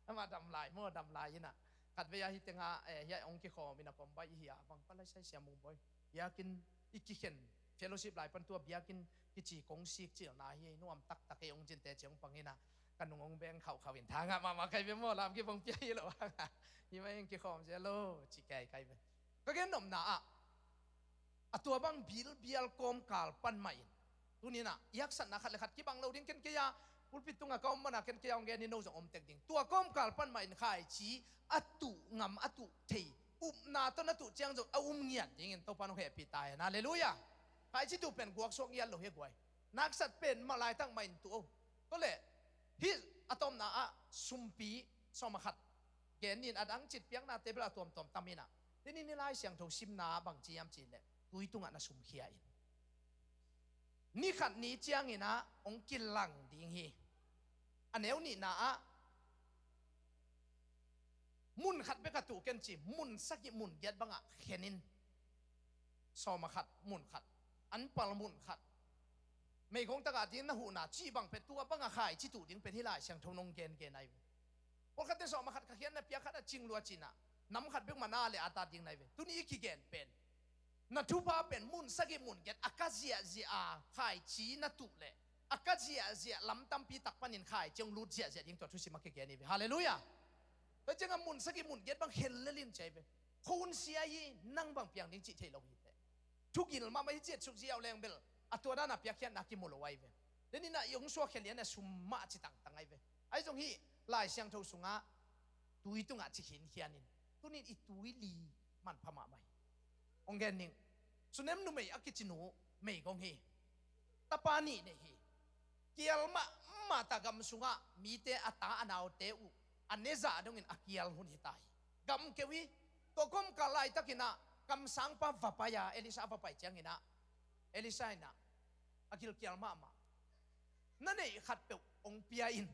อามาดำลายมั่วดำลายยินน่ะขัดไปยาฮิตงายาองค์กิขอมินาปมใบเหียบางปะเลยใช้เสียมุงบ่อยยากินอีกิเข็นเฟลโลชิพหลายปันตัวยากินกิจีกงซีกจีลนาเฮนุ่มตักเอองจินเตเจียงปังนี่นะกันงงแบงเขาเห็นทางอ่ะมาใครเป็นมั่วลามกิบงเปียหรอวะยี่ไม่องกิขอมเจโลจีไก่ใครเป็นก็แค่หนุ่มหนาตัวบางบิลกอมกาลปันใหม่ตัวนี้นะยักษ์สันนักขัดเลยขัดกี่บางเราดิ้งกันกี่ยาพูดปิดตรงกับกอมมันนะกันกี่ยองแกนี่โน้ตอมเต็งดิ้งตัวกอมกาลปันใหม่ขายชีอัตุงำอัตุเทนาต้นอัตุเจียงจงเงียนอย่างเงี้ยตัวปานเหตุปีตายนะเลลุยาขายชีตุเป็นกวกโชคเงียนเราเฮียกวย นักสัตว์เป็นมาลายตั้งไม่ตัวก็เลยฮิอะตอมนาอะซุมปีสมขัดเกณฑ์นินอดังจิตเปียงนาเตเบลาตัวมตอมตามินะทีนี้นี่ไล่เสียงถูกซิมนาบางจียามจีนเนี่ยตุยตุงอันซุมเขียนนี่ขัดนี้เจียงนี่นะองกินหลังดิ่งฮีอันเนี้ยนี่นะมุนขัดไปกระตุกกันจีมุนสักมุนเย็ดบังอะเขนินสมขัดมุนขัดอันปลมุนขัดไม่คงตะกาดินนะหูนาจีบังเป็ดตัวบังอะขายจิตุดิ่งเป็ดที่ไล่เสียงทงนงเกณฑ์ไนพอขัดเตสมขัดขยันนะเปียขัดจิงลัวจีน่ะน้ำขัดเปียมานาเลยอาตาดิ่งไนเวตุนี้กี่เกณฑ์เป็นนัทุพาเป็นมุนสักมุนเย็ดอากาเซียเซียขายจีนัตุเลยอากาเซียเซียลำตั้มปีตักปันินขายจงรูดเซียดิ่งตัวทุสิมาเกณฑ์นี่ฮาเลลูยาแต่จังมุนสักมุนเย็ดบางเห็นเลลินใจไปคุณเสียยีนั่งบางเปียงดิ่งจิตใจเราหิตทุกินมาไม่เจ็ดสุกเสียวแรงเบลอัตัวนั้นน่ะเปียกแค่นักกิมุลไว้เวเดี๋ยวนี้น่ะยงชัวเขียนเนี่ยสุมมาจิตังตังไงเวไอ้ตรงที่ลายเสียงทูสุงะตุยตุงะจิขินเขียนินตัวนี้อีตุยลีมันพม่าไม่องเกนิงสุนัมนุไม่อักจินูไม่กงฮีตาปานีเนี่ยฮีเกียลมาตากำสุงะมีเตอตาอนาวเตอุอันเนจ่าดงอินอักเกียลหุ่นหิตายกำเกวิตัวกมกาลายตะกินะกำสังปะวะปายาเอลิซาปะไปจังอินะเอลิซาอินะอักเกียลมานั่นเองขัดเปองเปียอิน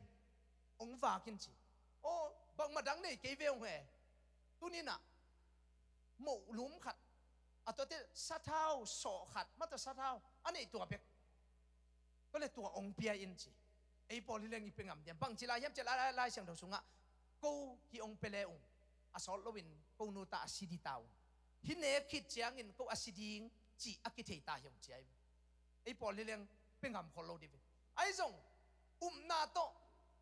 องวากินจีโอ้บางมาดังเนี่ยเกวียงเหรอตัวนี้น่ะหมู่ลุมขัดอัตัวที่ซาเท้าโสขัดมาตัวซาเท้าอันนี้ตัวเปียก็เลยตัวองเปียอินจีไอ้พอที่เรื่องนี้เป็นงามเดียบางทีลายย้ำจะลายเสียงเราสูงอ่ะกูที่องเปเลองอาสอลวินกูนูตาสิดิตาวที่เนคิดเจียงอินกูอาสิดิงจีอากิเทตาหยงเจียไอ้พอที่เรื่องเป็นงามคนเราดิบไอ้จงนาโต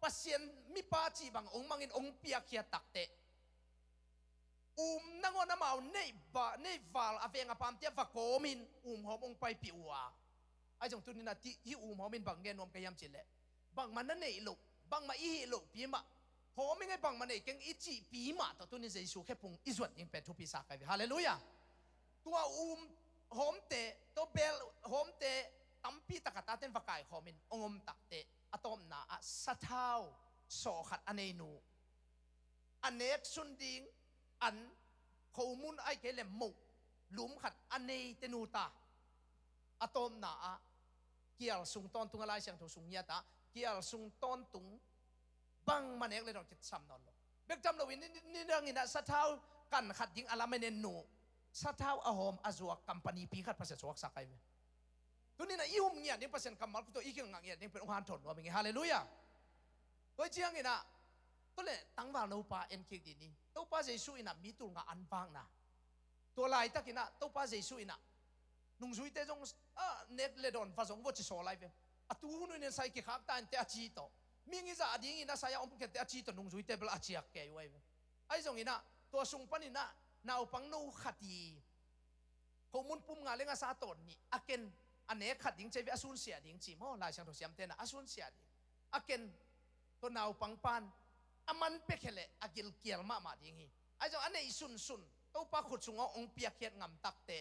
ปัสเซียนมีป้าจีบางองมังอินองเปียเขียตักเตนังอนามาวเนวาลอเวงอปามเตียฟักโกมินหอมองไปปิวาไอ้จงตุนินาที่หอมินบางเงินนมกยามจิเลบางมันนั่นเองลูกบางมาอีลูกปีมาหอมิงไงบางมันเองเก่งอีจีปีมาตัวตุนิเจสูแค่พุงอิจวัดยังเป็นทุพิสากันฮาเลลูยาตัวหอมเตตัวเบลหอมเตตั้มปีตะกัดตาเต้นฟักไก่หอมินองตักเตอะตอมนาอะสัทเท้าโสขัดอันเนนูอันเนกสุนดิงอันข้อมูลไอ้เกลหมูหลุมขัดอันเนเตนูตาอะตอมนาอะเกี่ยวสุงตอนตุงอะไรเสียงถูกสุงยาตาเกี่ยวสุงตอนตุงบังมันเอกเลยเราจะซ้ำนอนลงเบิกจำเราวินนี่เรื่องนี้นะสัทเท้ากันขัดยิงอะไรไม่เนนูสัทเท้าอะหอมอะจวกกัมปานีปีขัดภาษาสวักสักไงตัวนี้นะอีหุ่มเงียบนี่เปอร์เซ็นต์กำมัดตัวอีกอย่างเงียบนี่เป็นองค์การถนว่าเป็นไงฮาเลลูยาตัวเจียงนี่นะตัวเลยตั้งว่าเราป่าเอ็นคิดดีนี่ตัวป่าเจสุอินะมีตัวงานอันฟังนะตัวลายตะกินะตัวป่าเจสุอินะนุ่งสุยเตจงเน็ตเลดอนฟ้าสงวัชโซไลฟ์อะตัวหุ่นเนี่ยใส่กี่ขับตาเตะจีโตมีงี้จะอดีงี้นะใส่อมเกตเตะจีโตนุ่งสุยเตเปล่าจีอักเกยไว้ไอ้ตรงนี้นะตัวสุงปันนี่นะนาอุปังนูขัดดีข้อมูลปุ่มงานเรื่องอาสาตนนี่อาเกนอันนี้ขัดดิ้งใจวิอาสุนเสียดิ้งจีโม่ลายช่างถูกเสียมเต้นอาสุนเสียดิ้งอาเกนตัวนาวปังปันอามันเป็กเหล่อากิลเกียร์มาดิ้งฮีไอ้เจ้าอันนี้สุนตัวปะขุดสุงองเปียกเขียดงำตักเตะ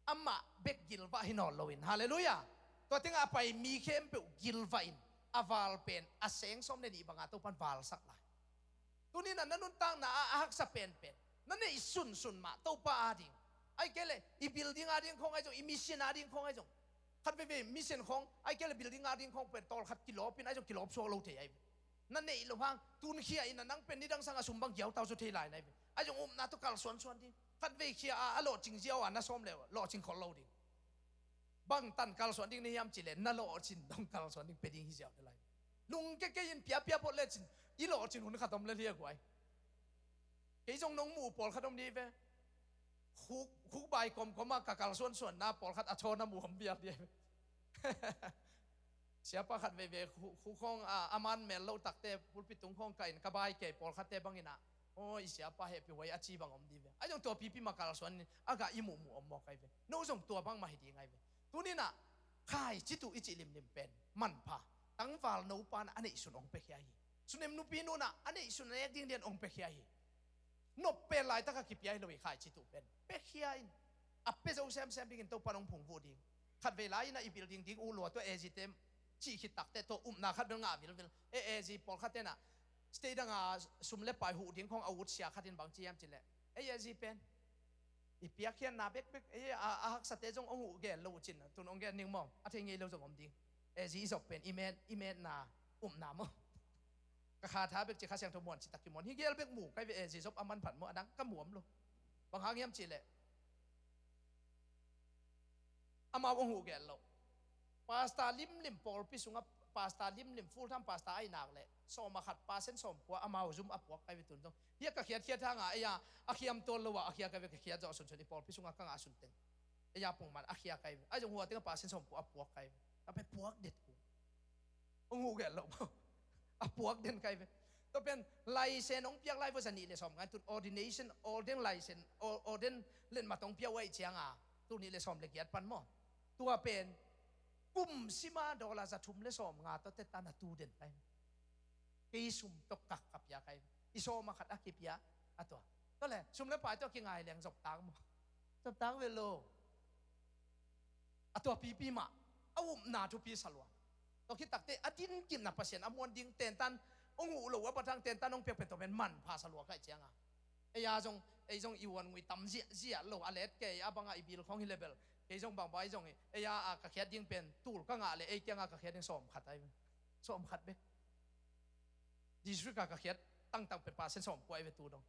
อามาเบกกิลวะฮินอลโลวินฮาเลลูยาตัวที่งาไปมีเข้มเปกิลวะอินอาวาลเป็นอาเซงสมในดีบางอาตัวปันวาลสักหลายตัวนี้นั่นนุ่นตั้งน่ะอาฮักสเปนเป็นนั่นนี่สุนมาตัวปะอาดิ้งไอ้เกล่อีบิลดิ้งอาดิ้งของไอ้เจ้าอีมิชชันอาดิ้งของไอ้เจ้าขัดไปมิชชั่นของไอ้เกล่บิลดิ้งอาดิ้งของเป็นตอลขัดกิโลเป็นไอ้เจ้ากิโลโซโลเทียนั่นนี่ลูกพังตุนเขียอินนั่งเป็นนี่ดังสังอาสมบังเกี่ยวเตาสุดที่ไหลในไอ้เจ้านาตุกัลส่วนดิ้งขัดไปเขียอาโลจิงเจียวน่าส้มเลวโลจิงขอโลดิ้งบังตันกัลส่วนดิ้งนี่ยามจิเลน่าโลจินต้องกัลส่วนดิ้งเป็นดิ้งฮิเจียวเท่าไรลุงแกยินเปียพอเล่จินอีโลจินหุ่นขัดตอมเลี้ยกไว้ไอ้จงน้องหมูปอลขัดตอมดีเว้คุกใบกลมก็มากกัลส่วนหน้าปอลขัดอโชน้ำหมูหอมเบียร์เดียวเสียปะขัดเวคุกของอามันเมลโลตักเตปุลปิตุงของไก่กระบายเก็บปอลขัดเตบังอินะโอ้ยเสียปะเฮปิไว้อาชีบังอมดีเว้ไอ้จงตัวปีมากัลส่วนอากาอิหมูอมมอกไอ้เว้โน้จงตัวบังมาให้ดีไงเว้ตัวนี้น่ะข่ายจิตุอิจิลิมเป็นมันพาตั้งฟาลนูปานอันนี้สุนองเปกยาฮีสุนเอ็มนูปีนูน่ะอันนี้สุนเอกดิ้งเดียนองเปกยาฮีนบเป็นลายตะกักิปยาฮีเราอีข่ายจิตุเป็นเปกยาอินอัปเปโซแซมดิ้งตัวปานองผงวูดิ้งข ขัดเวลาอิบิลดิ้งดิ้งอูลัวตัวเอจิเต็มชีคิดตักแต่ตัวนาขัดเบลงาวิลเอจิปอลขัดเตน่ะสเตดังสุมเล็บไปหูดิ้งของอาวุธเสียขัดดินบางจียมจิเล่เอจิเป็นอีเปียเขียนนาเบกฮักสเตจงองหูเกลลูจินตุนองเกลนิงมองเทงีเราจงอมดิ้งเอจิจบเป็นอีเมนนานามกะคาท้าเบกจิข้าเสียงทมวนจิตตะกิมวนฮิเกลเบกหมู่ใกล้เอจิจบอามันผันมอดังก็หมวมลูบางครั้งยมจิเล่อามาองหูเกลโลปาสตาลิมปอลพิสุงปาสตาลิมฟูลทำปาสตาไอนักเลยสมมาขัดปาเส้นสมกว่าอามาจุมอัปวกไปวิตุนตรงเฮียกะเขียดทางไอ้ยาอาเขียมตัวละวะอาเขียกะเวกเขียดจะสุนทรีปอลพิสุงกังอาสุนเต็งไอ้ยาปุ่งมันอาเขียกะไอ้จงหัวเต็งปาเส้นสมกว่าอัปวกไกเอาไปปวกเด็ดกูองหูเกลโลอัปวกเด่นไกก็เป็นไลเซนองเปียกไลฟ์สันนี่เลยสมกันตุน ordination ordain ไลเซน ordain เล่นมาตรงเปียไว้เชียงตัวนี้เลยสมเลยเกียรปันหม้อตัวเป็นกุมสิมาดอลาจะทุ่มเลยสมงาตัวเตตันตูเด่นไปกีสุมตกกักกับยาไกอิโซมาขัดอากิปยาอะตัวก็เลยสุมเลยไปตัวกิงไงเลี้ยงจบตังมั้งจบตังเวโลอะตัวปีมาเอาหน้าทุปีสลวนตัวคิดตักเตอดินกินนับเปอร์เซ็นต์อมวนดิ้งเตนตันองหูหรือว่าประทังเตนตันองเปียกเป็นตัวเป็นมันพาสลัวใกล้เจียงไอ้ยาจงอีวันงุยตั้มเจียโลอเลสเกย์บังไอบิลของฮิเลเบลไอ้จงบางใบจงไอ้ยากระเขียดยิ่งเป็นตูลก็งาเลยไอ้เจียงกระเขียดยิ่งสมขัดไอ้สมขัดเบ้ดิสริกกระเขียดตั้งเป็นปาเส้นสมกว่าไอ้ตูดง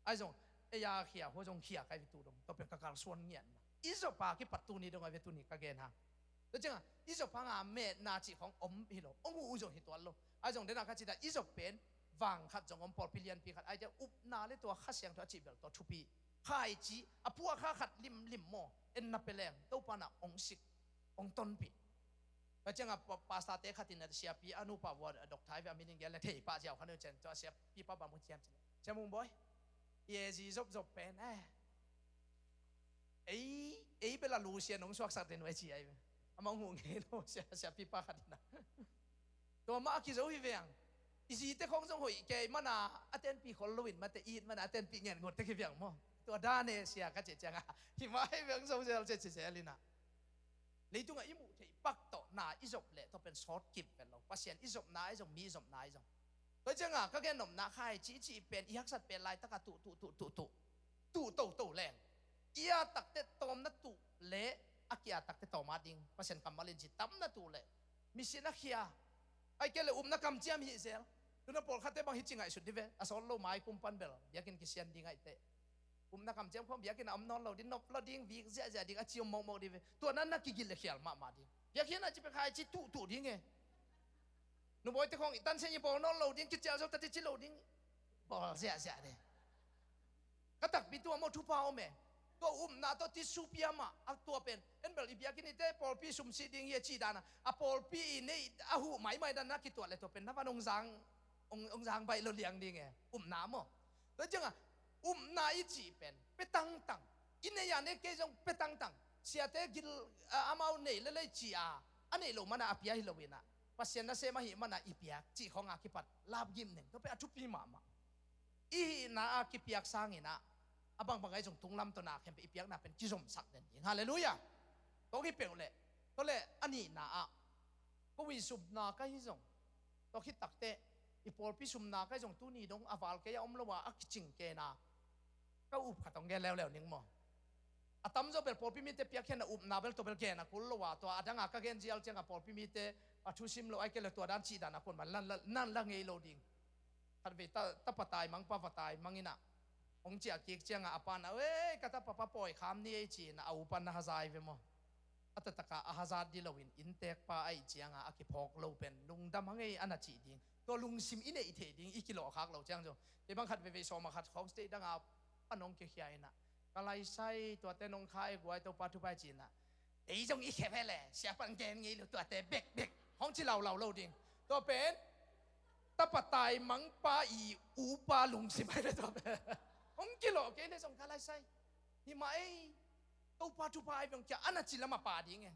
ไอ้จงไอ้ยาเขียหัวจงเขียไอ้ตูดงก็เป็นกระการส่วนเงียนอิสปาคิปัตตูนี่ดงไอ้ตูนี่กระเกนฮะแล้วจังอิสปางาเมนาจิของอมฮิโลองหูจงฮิตวันโลไอ้จงเดินข้าจิตาอิสเป็นวางขัดจงอมปอลพิเลียนปีขัดไอ้เจ้าอุบนาเลยตัวข้าเสียงตัวจีเบลตัวทุปีข้าไอจีอพัวข้าขัดลิมโมเอ็นนับเปลงตัวปานะองสิกองต้นปีแล้วจังปาสตาเตขัดตินเสียปีอนุปาวดอกไทยแบบมินิเกลเทป้าเจ้าขันเดินเจนตัวเสียปีป้าบามุเจียมเจมุงบอยเยจีจบเป็นไอ้เวลาลูเซียนองสวักสักเดนไว้จีไอ้มองหูเงี้ยโลเสียปีป้าขัดตินะตัวมาคิดจะวิเวียงอีสีเตคงจงหอยเกยมันอาเตนปีคนลุยมาเตอีดมันอาเตนปีเงินงดเตคิดเวียงมั้งตัวด้านเนี่ยเสียกันเจ๊งหิมะให้เวียงทรงเจริญเจ๊ลินะเลยตัวอิมุที่ปักโตนาอิจบเละต้องเป็นซอสกิบเป็นเราปัสเซียนอิจบนาอิจบมีอิจบนาอิจบตัวจังก็แค่หนุ่มนาใครจีเป็นอีฮักสัตเป็นลายตะกะตุแรงอียตักเตตอมนัตุเละอากิยตักเตตอมาดิงปัสเซียนกำมาเล่นจิตตั้มนัตุเละมิสินักเฮียไอ้เกลเลยนักกำเจียมฮิเซลตัวนั้นปอลขัดเตบังฮิจิงไงสุดที่เวอสอลโลไม้กุมปันเบลอยากกินกิเซียนดิงไงเตนักกำเจียมพร้อมอยากกินอมนอนเราดินนบเราดิ้งวิกเสียดิ้งอาชิมมองดิเวตัวนั้นนักกินเลยเขียลมาดิ้งอยากกินอาจจะไปขายจิตุดิ้งไงหนูบอกแต่ของตันเสียปอลนอนเราดิ้งกิจเจ้าตัดจิเราดิ้งปอลเสียเนี่ยก็ตักปีตัวมอทุพาวแม่ตัวนาตัวที่สุพิยามาตัวเป็นเอ็นเบลอีเบียกินนี่เต้ปอลปีสุมซีดิ้งเยจีดานะปอลปีนี่หูไม่ดันนักกิตัวเลยตัวเป็นนับว่าองซางไปเราเลี้ยงดิ้งไงน้ำมั้งแล้วจังนาอีจีเป็นไปตั้งอินเนียเนี่ยเกจงไปตั้งเสียแต่กินอามาเนี่ยเลยจีอันนี้เรามันอาเปียฮิโลวินะปัสเซียนน่ะเสมาหิมันอีเปียจีของอาคิปัดลาบยิมหนึ่งตัวไปทุปีมาอีนาอาคิเปียกสร้างอินะบางไอ้จงทุ่งลำตัวนาเข้มไปอีเปียกน่ะเป็นจิจมสักเด่นฮาเลลูยาตัวที่เป็นเลยตัวเลยอันนี้นาก็วิสุบนาก็ยิ่งตัวคิดตักเตะอีปอลพิสุมนาก็จงตู้นี้ดงอวาลเกยอมละว่าอักจิงเกนาก็อุบขัดตรงแกแล้วนิ่งมั้งตั้มจะเป็นปอลพิมิเตเปียกแค่น่ะอุบนาเบลตัวเป็นแกนะคุณละว่าตัวดังอาก็เกนจีเอลเจ้ากับปอลพิมิเตชุชิมโลไอเกลตัวด้านชีดานะคนมันนั่นละไงโลดิ้งทันเวตาปะตายมังปะปะตายมังอินะองเจียกิกเจียงอาปานะเว้ยก็ตาปะปะปอยคำนี้ไอจีนะเอาปันนะฮะใจเวมั้งอัตตะกะฮะใจดีเราอินเตกปะไอเจียงอาคิพอกเราเป็นลุงดำมังไงอันนั้นจีดิ้งตัวลุงซิมอินเอเทดิ้งอีกิโลคักเราเจ้าจ้ะเดี๋ยวบางขัดไปสอมาขัดของสเตดังอาปนองเกียนะก็ไล่ใส่ตัวเตนองคายกวยตัวปัจจุบันจีนะไอ้จงอีแค่แหละเสียปันแกนงี้หรือตัวเตเบกห้องที่เราดิ้งตัวเป็นตะปะตายมังปาอีอูปาลุงซิมไปเลยตัวเป็นห้องกิโลเกเลยส่งก็ไล่ใส่ที่มาไอ้ตัวปัจจุบันเป็นแค่อันนั้นจีละมาปาดิ้งไง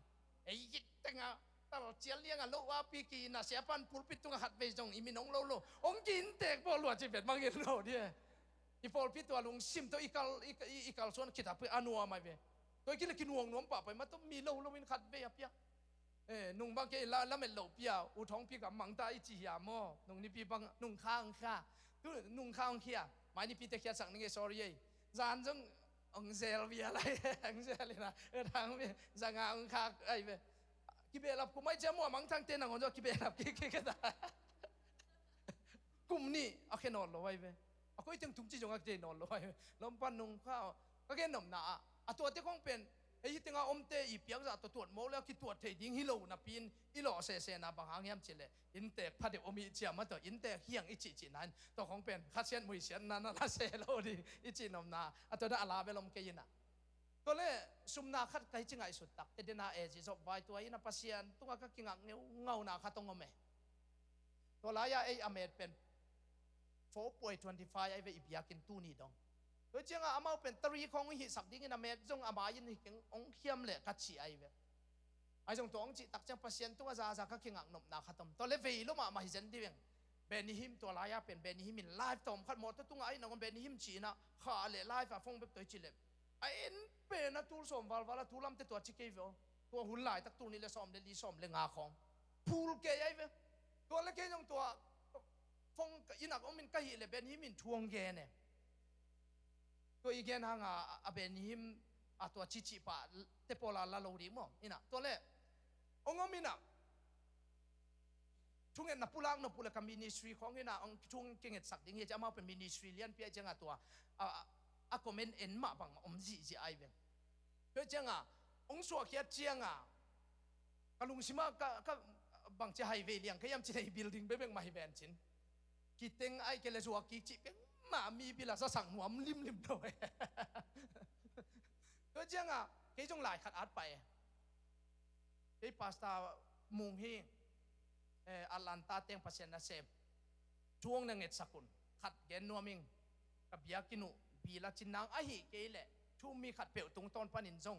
ไอ้ยิ่งแต่งอ่ะตลอดเจียเลี้ยงอ่ะลูกว่าปีกีน่ะเสียปันพูดปิดตรงหัดไปจงอีมินงโลองกินเตกพอหลวดจีเป็ดมังเงินโลเนี่ยอีพอลปิดตัวลุงซิมตัวอีกาลส่วนคิดหาเพื่ออนัวมาเว้ย ตัวกินกินห่วงน้อมป่าไปมาต้องมีเราวินขัดเบียเปียนุ่งบางเกล้าแล้วมันเหลาเปียอุท้องพี่กับมังตาอิจิยามอนุ่งนี่พี่บังนุ่งข้างข้าตัวนุ่งข้างเขียหมายนี่พี่ตะเคียนสั่งนึงไง sorry จานจงองเซลเบียอะไรองเซลเลยนะทางพี่สังหาองข้าไอ้เว้ยกิเบลับกูไม่เจ้ามัวมังทางเต้นนังคนจะกิเบลับกี่ก็ได้กุมนี่โอเคนอนลอยไปเอาก็ยังทุ่งจีจงอักเจนอนลอยลมปันนุ่งข้าวก็แค่หนุ่มหนาตัวที่คงเป็นไอ้ที่ตั้งอมเตอีเปียกจะตัวโมแล้วคิดตัวเทดิ้งฮิโลนับปีนอิโลเซนะบางครั้งยามเจเลอินเตกพัดเดอมีเจียมาตัวอินเตกเฮียงอิจินั้นตัวของเป็นข้าเชียนมวยเชียนนั้นน่ะเซโลดีอิจินอมนาตัวนั้นอาลาเบลมเกยินะตัวเล่สุมนาคัดใครจึงไงสุดตักเดนาเอจิจบไว้ตัวอินาปัสยันตัวก็กิงอักเงาหนาข้าตรงอเมตัวลายาไออเมเป็น4.25 ไอ้เวอีเปียกินตู้นี่ดองตัวเจ้าอามาเป็นตรีของหิสักดิ้งนะเมจงอามายินหิงองเขียมเลยกัดชีไอ้เวไอ้จงตัวองจิตักจังพัศยันตัวซาซาก็กิงอักนบนาขัดตมตัวเลเวอีลุมาหิจันดิเวงเบนิฮิมตัวลายาเป็นเบนิฮิมินไลฟ์ตมขัดหมดตัวไอ้น้องเบนิฮิมจีนะข้าเลยไลฟ์ฟงแบบตัวจิเลไอ้เป็นนะทูลสมวัลวัลทูลำเตตัวจิเกวิโอตัวหุ่นไหลตักตัวนี้เลยสมเลยลีสมเลยงาของพูลเกยไอ้เวตัวเล็กยังตัวฟงอินักอมินก็หิเลเบนฮิมินทวงเกเนตัวอีเกนหางอาเบนฮิมตัวชิชิปะเตปลาลาโลดีมั้งอินะตัวเล่องอมินะช่วงเงินนับปุลังนับปุลักมินิสทรีของอินะองช่วงเก่งสักดิ่งจะมาเป็นมินิสทรีเลียนเปียจังตัวคอมเมนต์เอ็นมาบังอมจีไอเวงเพื่อจังองสวกเขียนจังกลุงสิมาก็บังจะไฮเวย์เลี้ยงขยำจีในบิลดิ้งเบ้งมาให้แบนจินกิเต็งไอ้เกลชัวกิจิเป็นมามีบิลาสั่งหัวมลิมด้วยก็เจ้าเกจงหลายขัดอัดไปไอ้พาสต้ามุงฮีอัลลันตาเต็งพัศยันเซมช่วงนึงเอ็ดสักุลขัดเกนนัวมิงกับยากินุบีละจินนางไอฮิเกลชูมีขัดเปียวตรงต้นปนินจง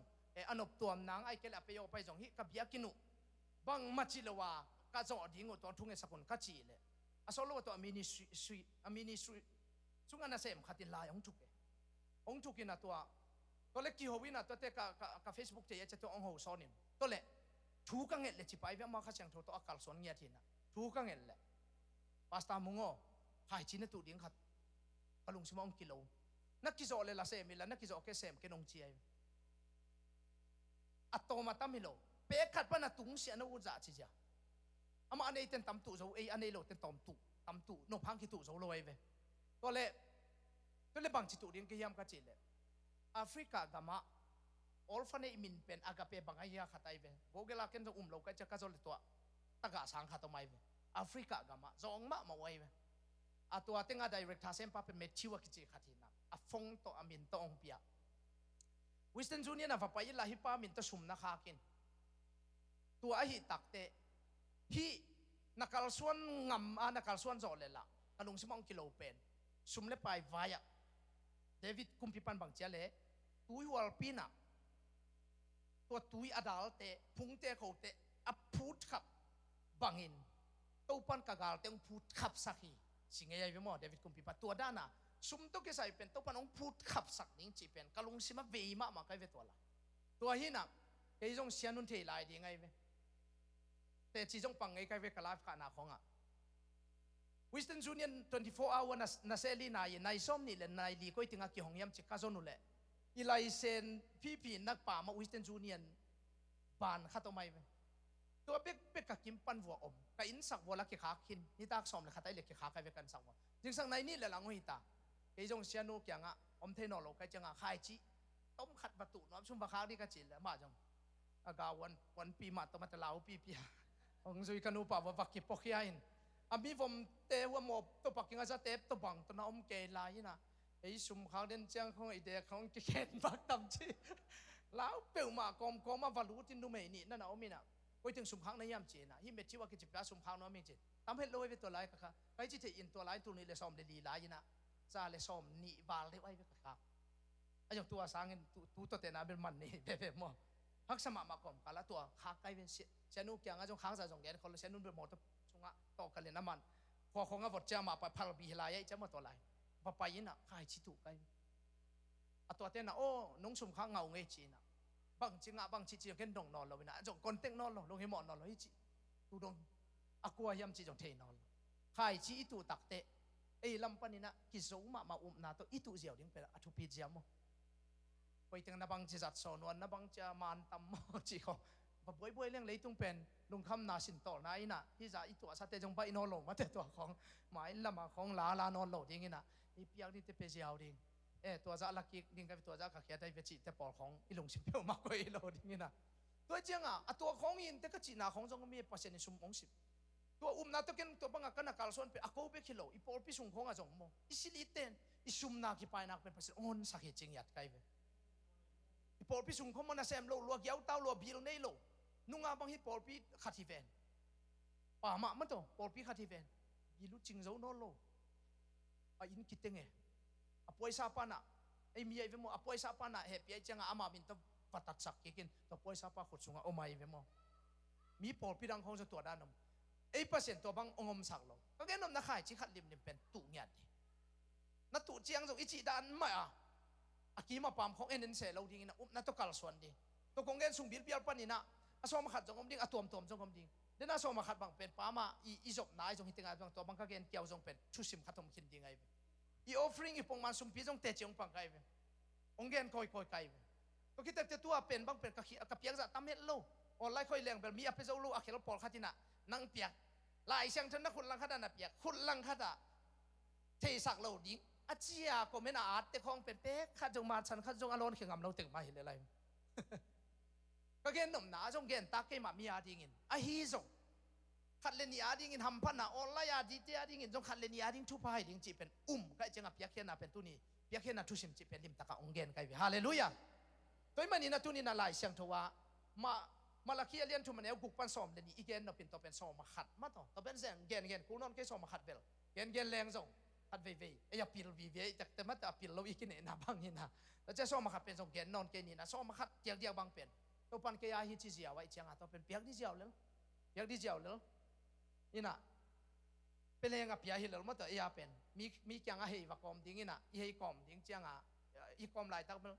อันอบตัวนางไอเกลไปโยไปจงฮิกับยากินุบังมัจิลวากาจงอดีงตัวทุ่งเอ็ดสักุลกัจจิเลอาสโลว่าตัวมินิสทรีซุงอันนั้นเสมขัดติลายองทุกินะตัวเล็กกี่หัววินะตัวเตะกับเฟซบุ๊กเจียจะตัวองหูซ้อนิมตัวเล็กทูกังเงลเลยจิไปเพื่อมาขัดเสียงตัวอักขระสวนเงียทีนะทูกังเงลเลยพาสต้ามุงหายจีนตัวดิ้งขัดกลุงสมองกิโลนักกิโซเลยละเสมิละนักกิโซแค่เสมแค่นงเจียอัตโตมาตั้มมิโลเป๊ะขัดปนัดตุงเสียนอุจจาจิจ้าอามาอันนี้เต็นตำตุโซอันนี้โลเต็นตำตุนกพังกิตุโซโลเวตัวเล่บางจิตุเรียนกี่ยามกัจจิเลแอฟริกากามาออลฟันเอมินเป็นอากาเปบางอย่างขัดไอเวโกเกลาเคนจะโลกัจจะกัจจลตัวตะกะสังขัดตัวไม่เวแอฟริกากามาจงมาไว้เวตัวเต็งอาไดเรกทาเซมปาเป็นเมชิวกิจิขัดหินะฟงโตอามินโตองเปียวิสตันจูเนียนะฟ้าไปยิลาฮิปามินตสุมนักขากินตัวไอหิตักเตฮีนักการส่วนงำนักการส่วนโจเลละกลุงสมองกิโลเป็นสุมเลไปวายเดวิดคุมพิปันบังเจเลตุยวัลปีนะตัวตุยอดัลเตพุงเตะเขาเตะอับพูดขับบังอินตัวปันกากาลเตงพูดขับสักทีสิ่งใหญ่ไปหมดเดวิดคุมพิปันตัวด้านน่ะสุมตัวเกษายเป็นตัวปันองพูดขับสักนิ่งจีเป็นกลุงสิมาเวมามาใครเวตัวละตัวหินะไอ้จงเสียนุนเทลายดีไงเวแต่จีจงปังไงใครเวกลาฟขานาของวิสตันจูเนียน24 hour นาเซลีนายนายส้มนี่แหละนายลีก็ติงอากิหงยามจิกาโซนุเละอีไลเซนพี่นักป่ามาวิสตันจูเนียนบานข้าตัวไม่ตัวเป็กกับกิมปันวัวอมกับอินสักวัวละกิขาคินนี่ตากสอมเลยข้าไตเล็กกิขาใครเวกันสักวัวจึงสังในนี่แหละหลังหัวหิตาไอ้จงเสียนุกอย่างอมเทนอโลกไอ้จังขายจีต้มขัดประตูน้ำชุ่มบะค้าดีกันจิแล้วมาจังอากาวันปีมาตัวมาตะลาวปีองซุยกันูป่าว่าวักกิปอกยาอินอามีผมเตะว่าหมอบตัวปักกิ่งอาจจะเตะตัวบังตัวน้าอมเกลายนะไอ้สุ่มเขาเดินเจ้าของไอเด็กของเขียนบักตั้มจีแล้วเปล่ามากอมมาวัลูตินดูไม่นี่นั่นเอามีนะไปถึงสุ่มเขาในยามจีนะฮิเมจิว่ากิจการสุ่มเขาน้องมีจีทำให้รวยไปตัวไรก็ค่ะไปจีเทอินตัวไรตัวนี้เลยซ้อมเลยลีลายนะจะเลยซ้อมนี่บาลเลยไว้ไปค่ะไอ้อย่างตัวสร้างเงินตัวเตนะเป็นมันนี่เป๊ะๆมั้งฮักสมามากอมกันแล้วตัวขาไกลเป็นเชนุกอย่างอ่ะจงค้างใส่จงแกนคนละเชนุนเป็นหมดช่วงอ่ะต่อกันเลยน้ำมันพอของอ่ะวัดจะมาไปพาราบีลายจะมาตัวไรพอไปยินอ่ะขายชิตุไกลตัวเตนะโอ้น้องสุ่มข้างเงาเงยจีนะ bang chinga bang chi chi ken dong non lo na jong kon tek non lo lo he mo non lo hi chi tu dong akwa yam chi jong the non khai chi itu takte ei lam panina ki zo ma na to itu jiao ding pe athu pi jiam mo poi teng na bang chi zat so non na bang cha man tam mo chi ko ba boi leng leitung pen lung kham na sin to na ina hi za itu sa te jong ba ino lo ma te to khong mai lama khong la non lo ding ina i piak ni te pe jiao dingตัวจะลักกี้ดิ้งกับตัวจะขัดแย้งได้ไปจีแต่ปอดของอีหลงสิบเดียวมากกว่าอีโลดิ้งนี่นะตัวเจ้าอ่ะตัวของอินแต่ก็จีน่าของจงก็มีเปอร์เซ็นต์ในสมองสิบตัวน่าตัวเก่งตัวบังกันนักการส่วนเป็นอากาศเป็นกิโลอีปอลพิสุงของอ่ะจงโมอีสิลิเตนอีซุมนากี่ไปนักเป็นเปอร์เซ็นต์อนสักเหตุจริงยัดไกลเว้อีปอลพิสุงของมันน่ะเซมโลลัวเกี่ยวเต้าลัวบิลเนโลนุ่งอาบังฮิปอลพิขัดทีเวนป่ามามันตัวปอลพิขัดทีเวนบิลุจริงเจ้าโนโลไอ้อินคิดเต็งเอ๋อป่วยซาปานะไอ้มีไอ้เวมอป่วยซาปานะเฮปีไอ้จังอามาบินตัวปัตัดสักกินตัวป่วยซาปาขุดสุงโอมาไอ้เวมอมีปอลพิดังของจะตัวด้านนมไอ้เปอร์เซ็นต์ตัวบังองมสักโลก็แค่นมนักขายจีขัดลิมเป็นตุเงียดนักตุเจียงจงอิจิดานไม่อ่ะอากีมาปามของเอ็นเซเราดิ้งนะนักตัวกัลส่วนดีตัวกงเงินสุ่มบิลเปียร์ปานี่นะอาสอมาขัดจงอมดิ้งอาตัวจงอมดิ้งเดี๋ยวน่าสอมาขัดบังเป็นป้ามาอีจบนายจงหิตงานบังตัวบังก็เงินเกี่ยวจงเป็นชุดสิมขัดตรงขินดิ้งไงอีออฟฟริงอีปงมันสุ่มปีจงเตะจงปังไงองเงินคอยไกก็คิดแต่ตัวเป็นบางเป็นกับเปียกจะตั้มเฮ็ดโลออนไลน์คอยแรงเป็นมีอภิเษกโลอาเขลปอลขัดที่น่ะนั่งเปียกลายเชียงทันนักคุณลังขัดน่ะเปียกคุณลังขัดอ่ะเทสักโลดิ้งอาเจียก็ไม่น่าอาจแต่ของเป็นเป๊กขัดจงมาฉันขัดจงอารมณ์เขียงงำเราตึงมาเห็นอะไรก็เกณฑ์หนุ่มหนาจงเกณฑ์ตาเกณฑ์มามีอาดิ้งอินอาฮีจงขัดเลนีอาดิ้งอินทำพันน่ะออนไลน์อาดิเตอาดิ้งอินจงขัดเลนีอาดิ้งทุพายดิ้งจีเป็นก็จะงับเปียกเขียนน่ะเป็นตุนีเปียกเขียนน่ะทุสิมจีเป็นลิมตะกะองเกณฑ์ไกลฮาเลลูยาตัวมันนี่นะตุนีน่ะลายเชียงทัวมาลักขี้เลี้ยนทุมันเอากุกปันสอมเลนีอีเกณฑ์น่ะเป็นตัวเป็นสอมมาขัดมาต่อเป็นแสงเกณฑ์กูนอนแค่สอมมาขัดเบลเกณฑ์แรงจงขัดเว่ยไอ้ยาปิลวีจากแต่มาแต่ปิลเราอีกเนี่ยนะบางนี่นะแล้วจะสอมมาขัดเป็นจงเกณฑ์นอนเกณฑ์นี่นะสอมมาขัดเดียวบางเป็นตัวปันเกียร์ฮิจิเจียวไว้เชียงอ่ะตัวเป็นเปียกดิเจียวเลยนี่นะเป็นเรื่องกับเปียกฮิลล์มาตัวไอ้ยาเป็นมีเกียงอ่ะเฮว่ากอมดิ้งนี่นะเฮกอมดิ้งเจียงอ่ะอีกอมลายตักเป็น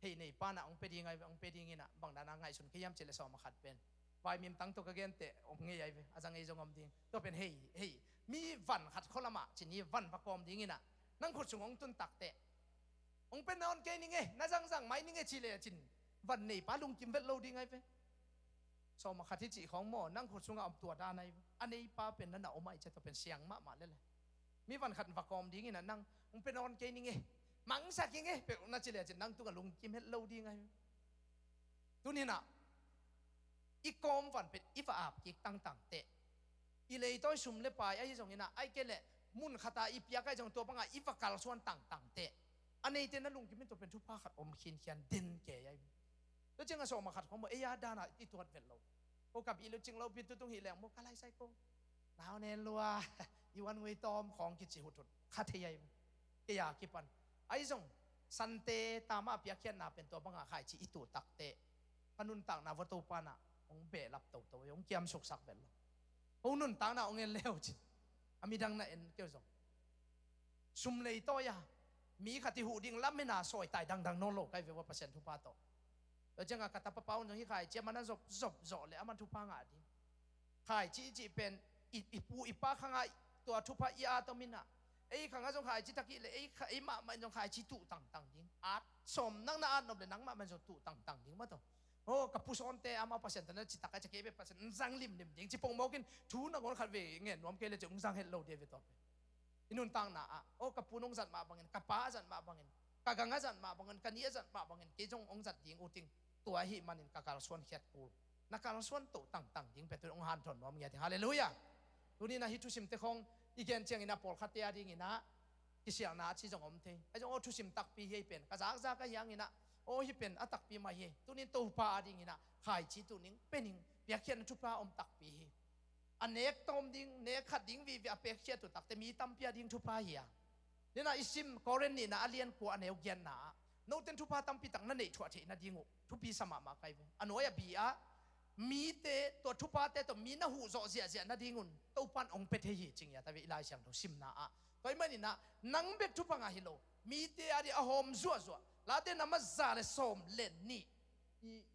เฮนี่ป้าน่ะองเป็นยังไงองเป็นยังไงนะบางด้านไงส่วนขยำเจริญสอมมาขัดเป็นวายมีมตั้งตัวกันเตะองเงยไอ้อาจารย์ไงจงอมดิ้งตัวเป็นเฮมีวันขัดข้อละมาจีนี่วันประกอมดิ้งนี่นะนั่งขุดสูงองตุนตักเตะองเป็นนอนเกนี่ไงน่าจังไม่นี่ไงชิเลจินวันนี้ป้าลุงกิมเวลโลดิ้งไงเว้สอมมาขัดที่จีของหมอนั่งขุดสูงเอาตัวด้านในอันนี้ป้าเป็นนั่นน่ะโอ้ไม่จะตัวเป็นเสียงมาเลยมีวันขัดประกอมดิ้งนี่นะนั่งองเป็นนอนเกนี่ไงมังสักยังไงเป็นน่าชิเลจินนั่งตัวกับลุงกิมเวลโลดิ้งไงตัวนี้นะอีกอมวันเป็นอีฟ้าอาบกิกตั้งเตะอีเลยต้อยสุ่มเล็บไปไอ้ที่ตรงนี้นะไอ้เกล็ดมุนขตาอีเปียกไอ้ตรงตัวปังอีฟ้ากาลส่วนตั้งเตะอันนี้เต้นนั่นลุงกิมเป็นตัวเป็นทุพาขัดอมขินเขียนเด่นแก่ยัยแล้วจึงก็ส่งมาขัดของบอกไอ้ยาดานะอีตัวเวลโลโอกับอีลูกจึงเราพิจตุงหิแหลงโมกอะไรไซโก้หนาวแน่นลัวอีวันงวยตอมของกิจหุดขัดเทียมเกียกิปันไอ้ตรงสันเตตามาเปียกเขียนนาเป็นตัวปังขายจีอีตัวตักเตะพนุนต่างนาวัตถุปานะองเบลับตัวองเกียมสุกสักเบลล์องนุ่นต่างน่ะองเงินเลวจิอามีดังน่ะเอ็นเกี่ยวกับซุ่มเลยต่อยามีขัดที่หูดิ่งล้ำไม่น่าสวยตายดังโนโลกใกล้เวว่าเปอร์เซ็นต์ทุพาโตแล้วจังกัตตาปะเป้าจังที่ขายเจ้ามันน่ะจบเลยอามันทุพางาดิขายจีเป็นอีปูอีป้าข้างตัวทุพาอีอาตมินะไอ้ข้างจงขายจีตะกี้เลยไอ้มามันจงขายจีตุต่างดิ่งอาสมนั่งน่าอาดนบเลยนั่งมามันจงตุต่างดิ่งมาตัวโอ้กับผู้สอนเตะอามาเปอร์เซ็นต์นั้นจิตตะกันจะเก็บเปอร์เซ็นต์จังลิมดิ่งจีปงมอกินทูนักคนขัดเวงเงี้ยน้อมเกลือจะอุ้งจังเฮลโลเดวิดต่อไปอินุนต่างน่ะโอ้กับผู้นงจัดมาบางเงินกับป้าจัดมาบางเงินกับกังจัดมาบางเงินกันนี้จัดมาบางเงินกี่จงองจัดดิ่งอุติงตัวหิมันกับการส่วนเขียดกูนักการส่วนตุต่างดิ่งเป็นตัวองค์ฮันทนน้อมเงี้ยที่ฮาเลลูยาตัวนี้นะฮิตุชิมเตคงอีเกนเจียงอินาปอลขัดเตียดิ่งอินะที่เสียงน่ะที่จงอมเทไอ้จงโอ้ทุชิมตักปีเฮเป็นกระจากก็ยังอินะโอ้ฮิเป็นอัตักปีมาเฮตัวนี้ตัวป้าดิ่งอินะขายจีตัวนี้เป็นหิงเปียกเขียนทุพาอมตักปีเฮอันเนกตอมดิ่งเนกขัดดิ่งวีเปียกเขียนตัวตักแต่มีตั้มเปียดิ่งทุพาเฮียนี่นะอิซิมกอเรนนี่นะอเลียนกัวอันเนวเกียนนะโน้ตเต็นทุพาตั้มปีตังนั่นเองชัวเทนะดิ่งทุปีสมามาไกลเวอันโน้ยบีอามีเตตัวทุพาเตตัวมีนะหูโจเสียนะดิ่งตัวปันองเป็ดเฮียจริงอย่าแต่เวลาเสียงตัวซิมนะตัวมันนี่นะนังเบ็ดทุพางาฮิโลมีเตอดีอาโฮมจัวลาเดนนามาซาเลสอมเลนนี่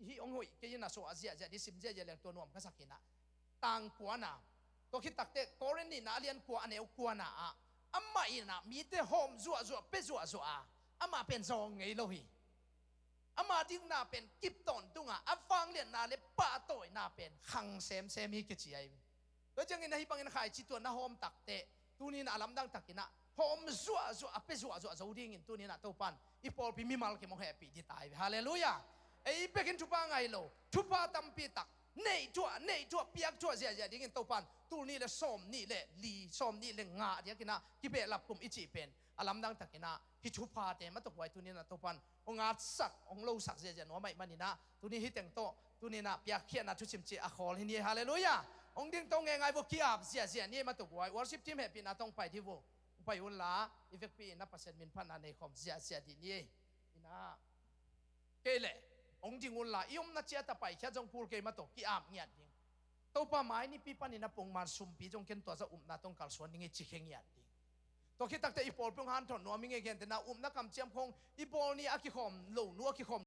hi ong hoi ke na so azia ja di sim je je leng to nom ka sakina tang kwa na to khit takte koren ni na alian kwa aneu kwa na a amma ina mi te hom zua zua pe zua zua ama pen zong ngei lo hi ama ding na pen kip ton tunga afang lian na le pa toy na pen khang sem hi ke chi ai to jang ina hi pangin khai chi to na hom takte tunin alam dang takina hom zua zua pe zua zua zo ding in tunin na to pan ipol pi mi mal ke mo happy di tai hallelujah ei pekin thupa ngai lo thupa tampi tak nei tua piak tua zia ding in to pan tu ni le som ni le li som ni le nga dia kina ki be lap kum ichi pen alam dang takina hi thupa te ma to wai tu ni na to pan ong at sak ong lo sak zia no mai manina tu ni hi teng to tu ni na piak khian na thu chim chi a khol hi ni hallelujah ong ding tong ngai bo ki ap zia ni ma to wai worship team happy na tong pai thi wo pai un la effect pi na percent min phan ane khom zia di ni ina kele ong ding un la iom na chia ta pai kha jong pul ke ma to ki ap ngiat ding to pa mai ni pi pan ina pong man sum pi jong ken to za na tong kal suan ni chi kheng ngiat ding to khi tak te ipol pung han thon no mi nge gen te na na kam chiam khong ipol ni a ki khom lo nu a ki khom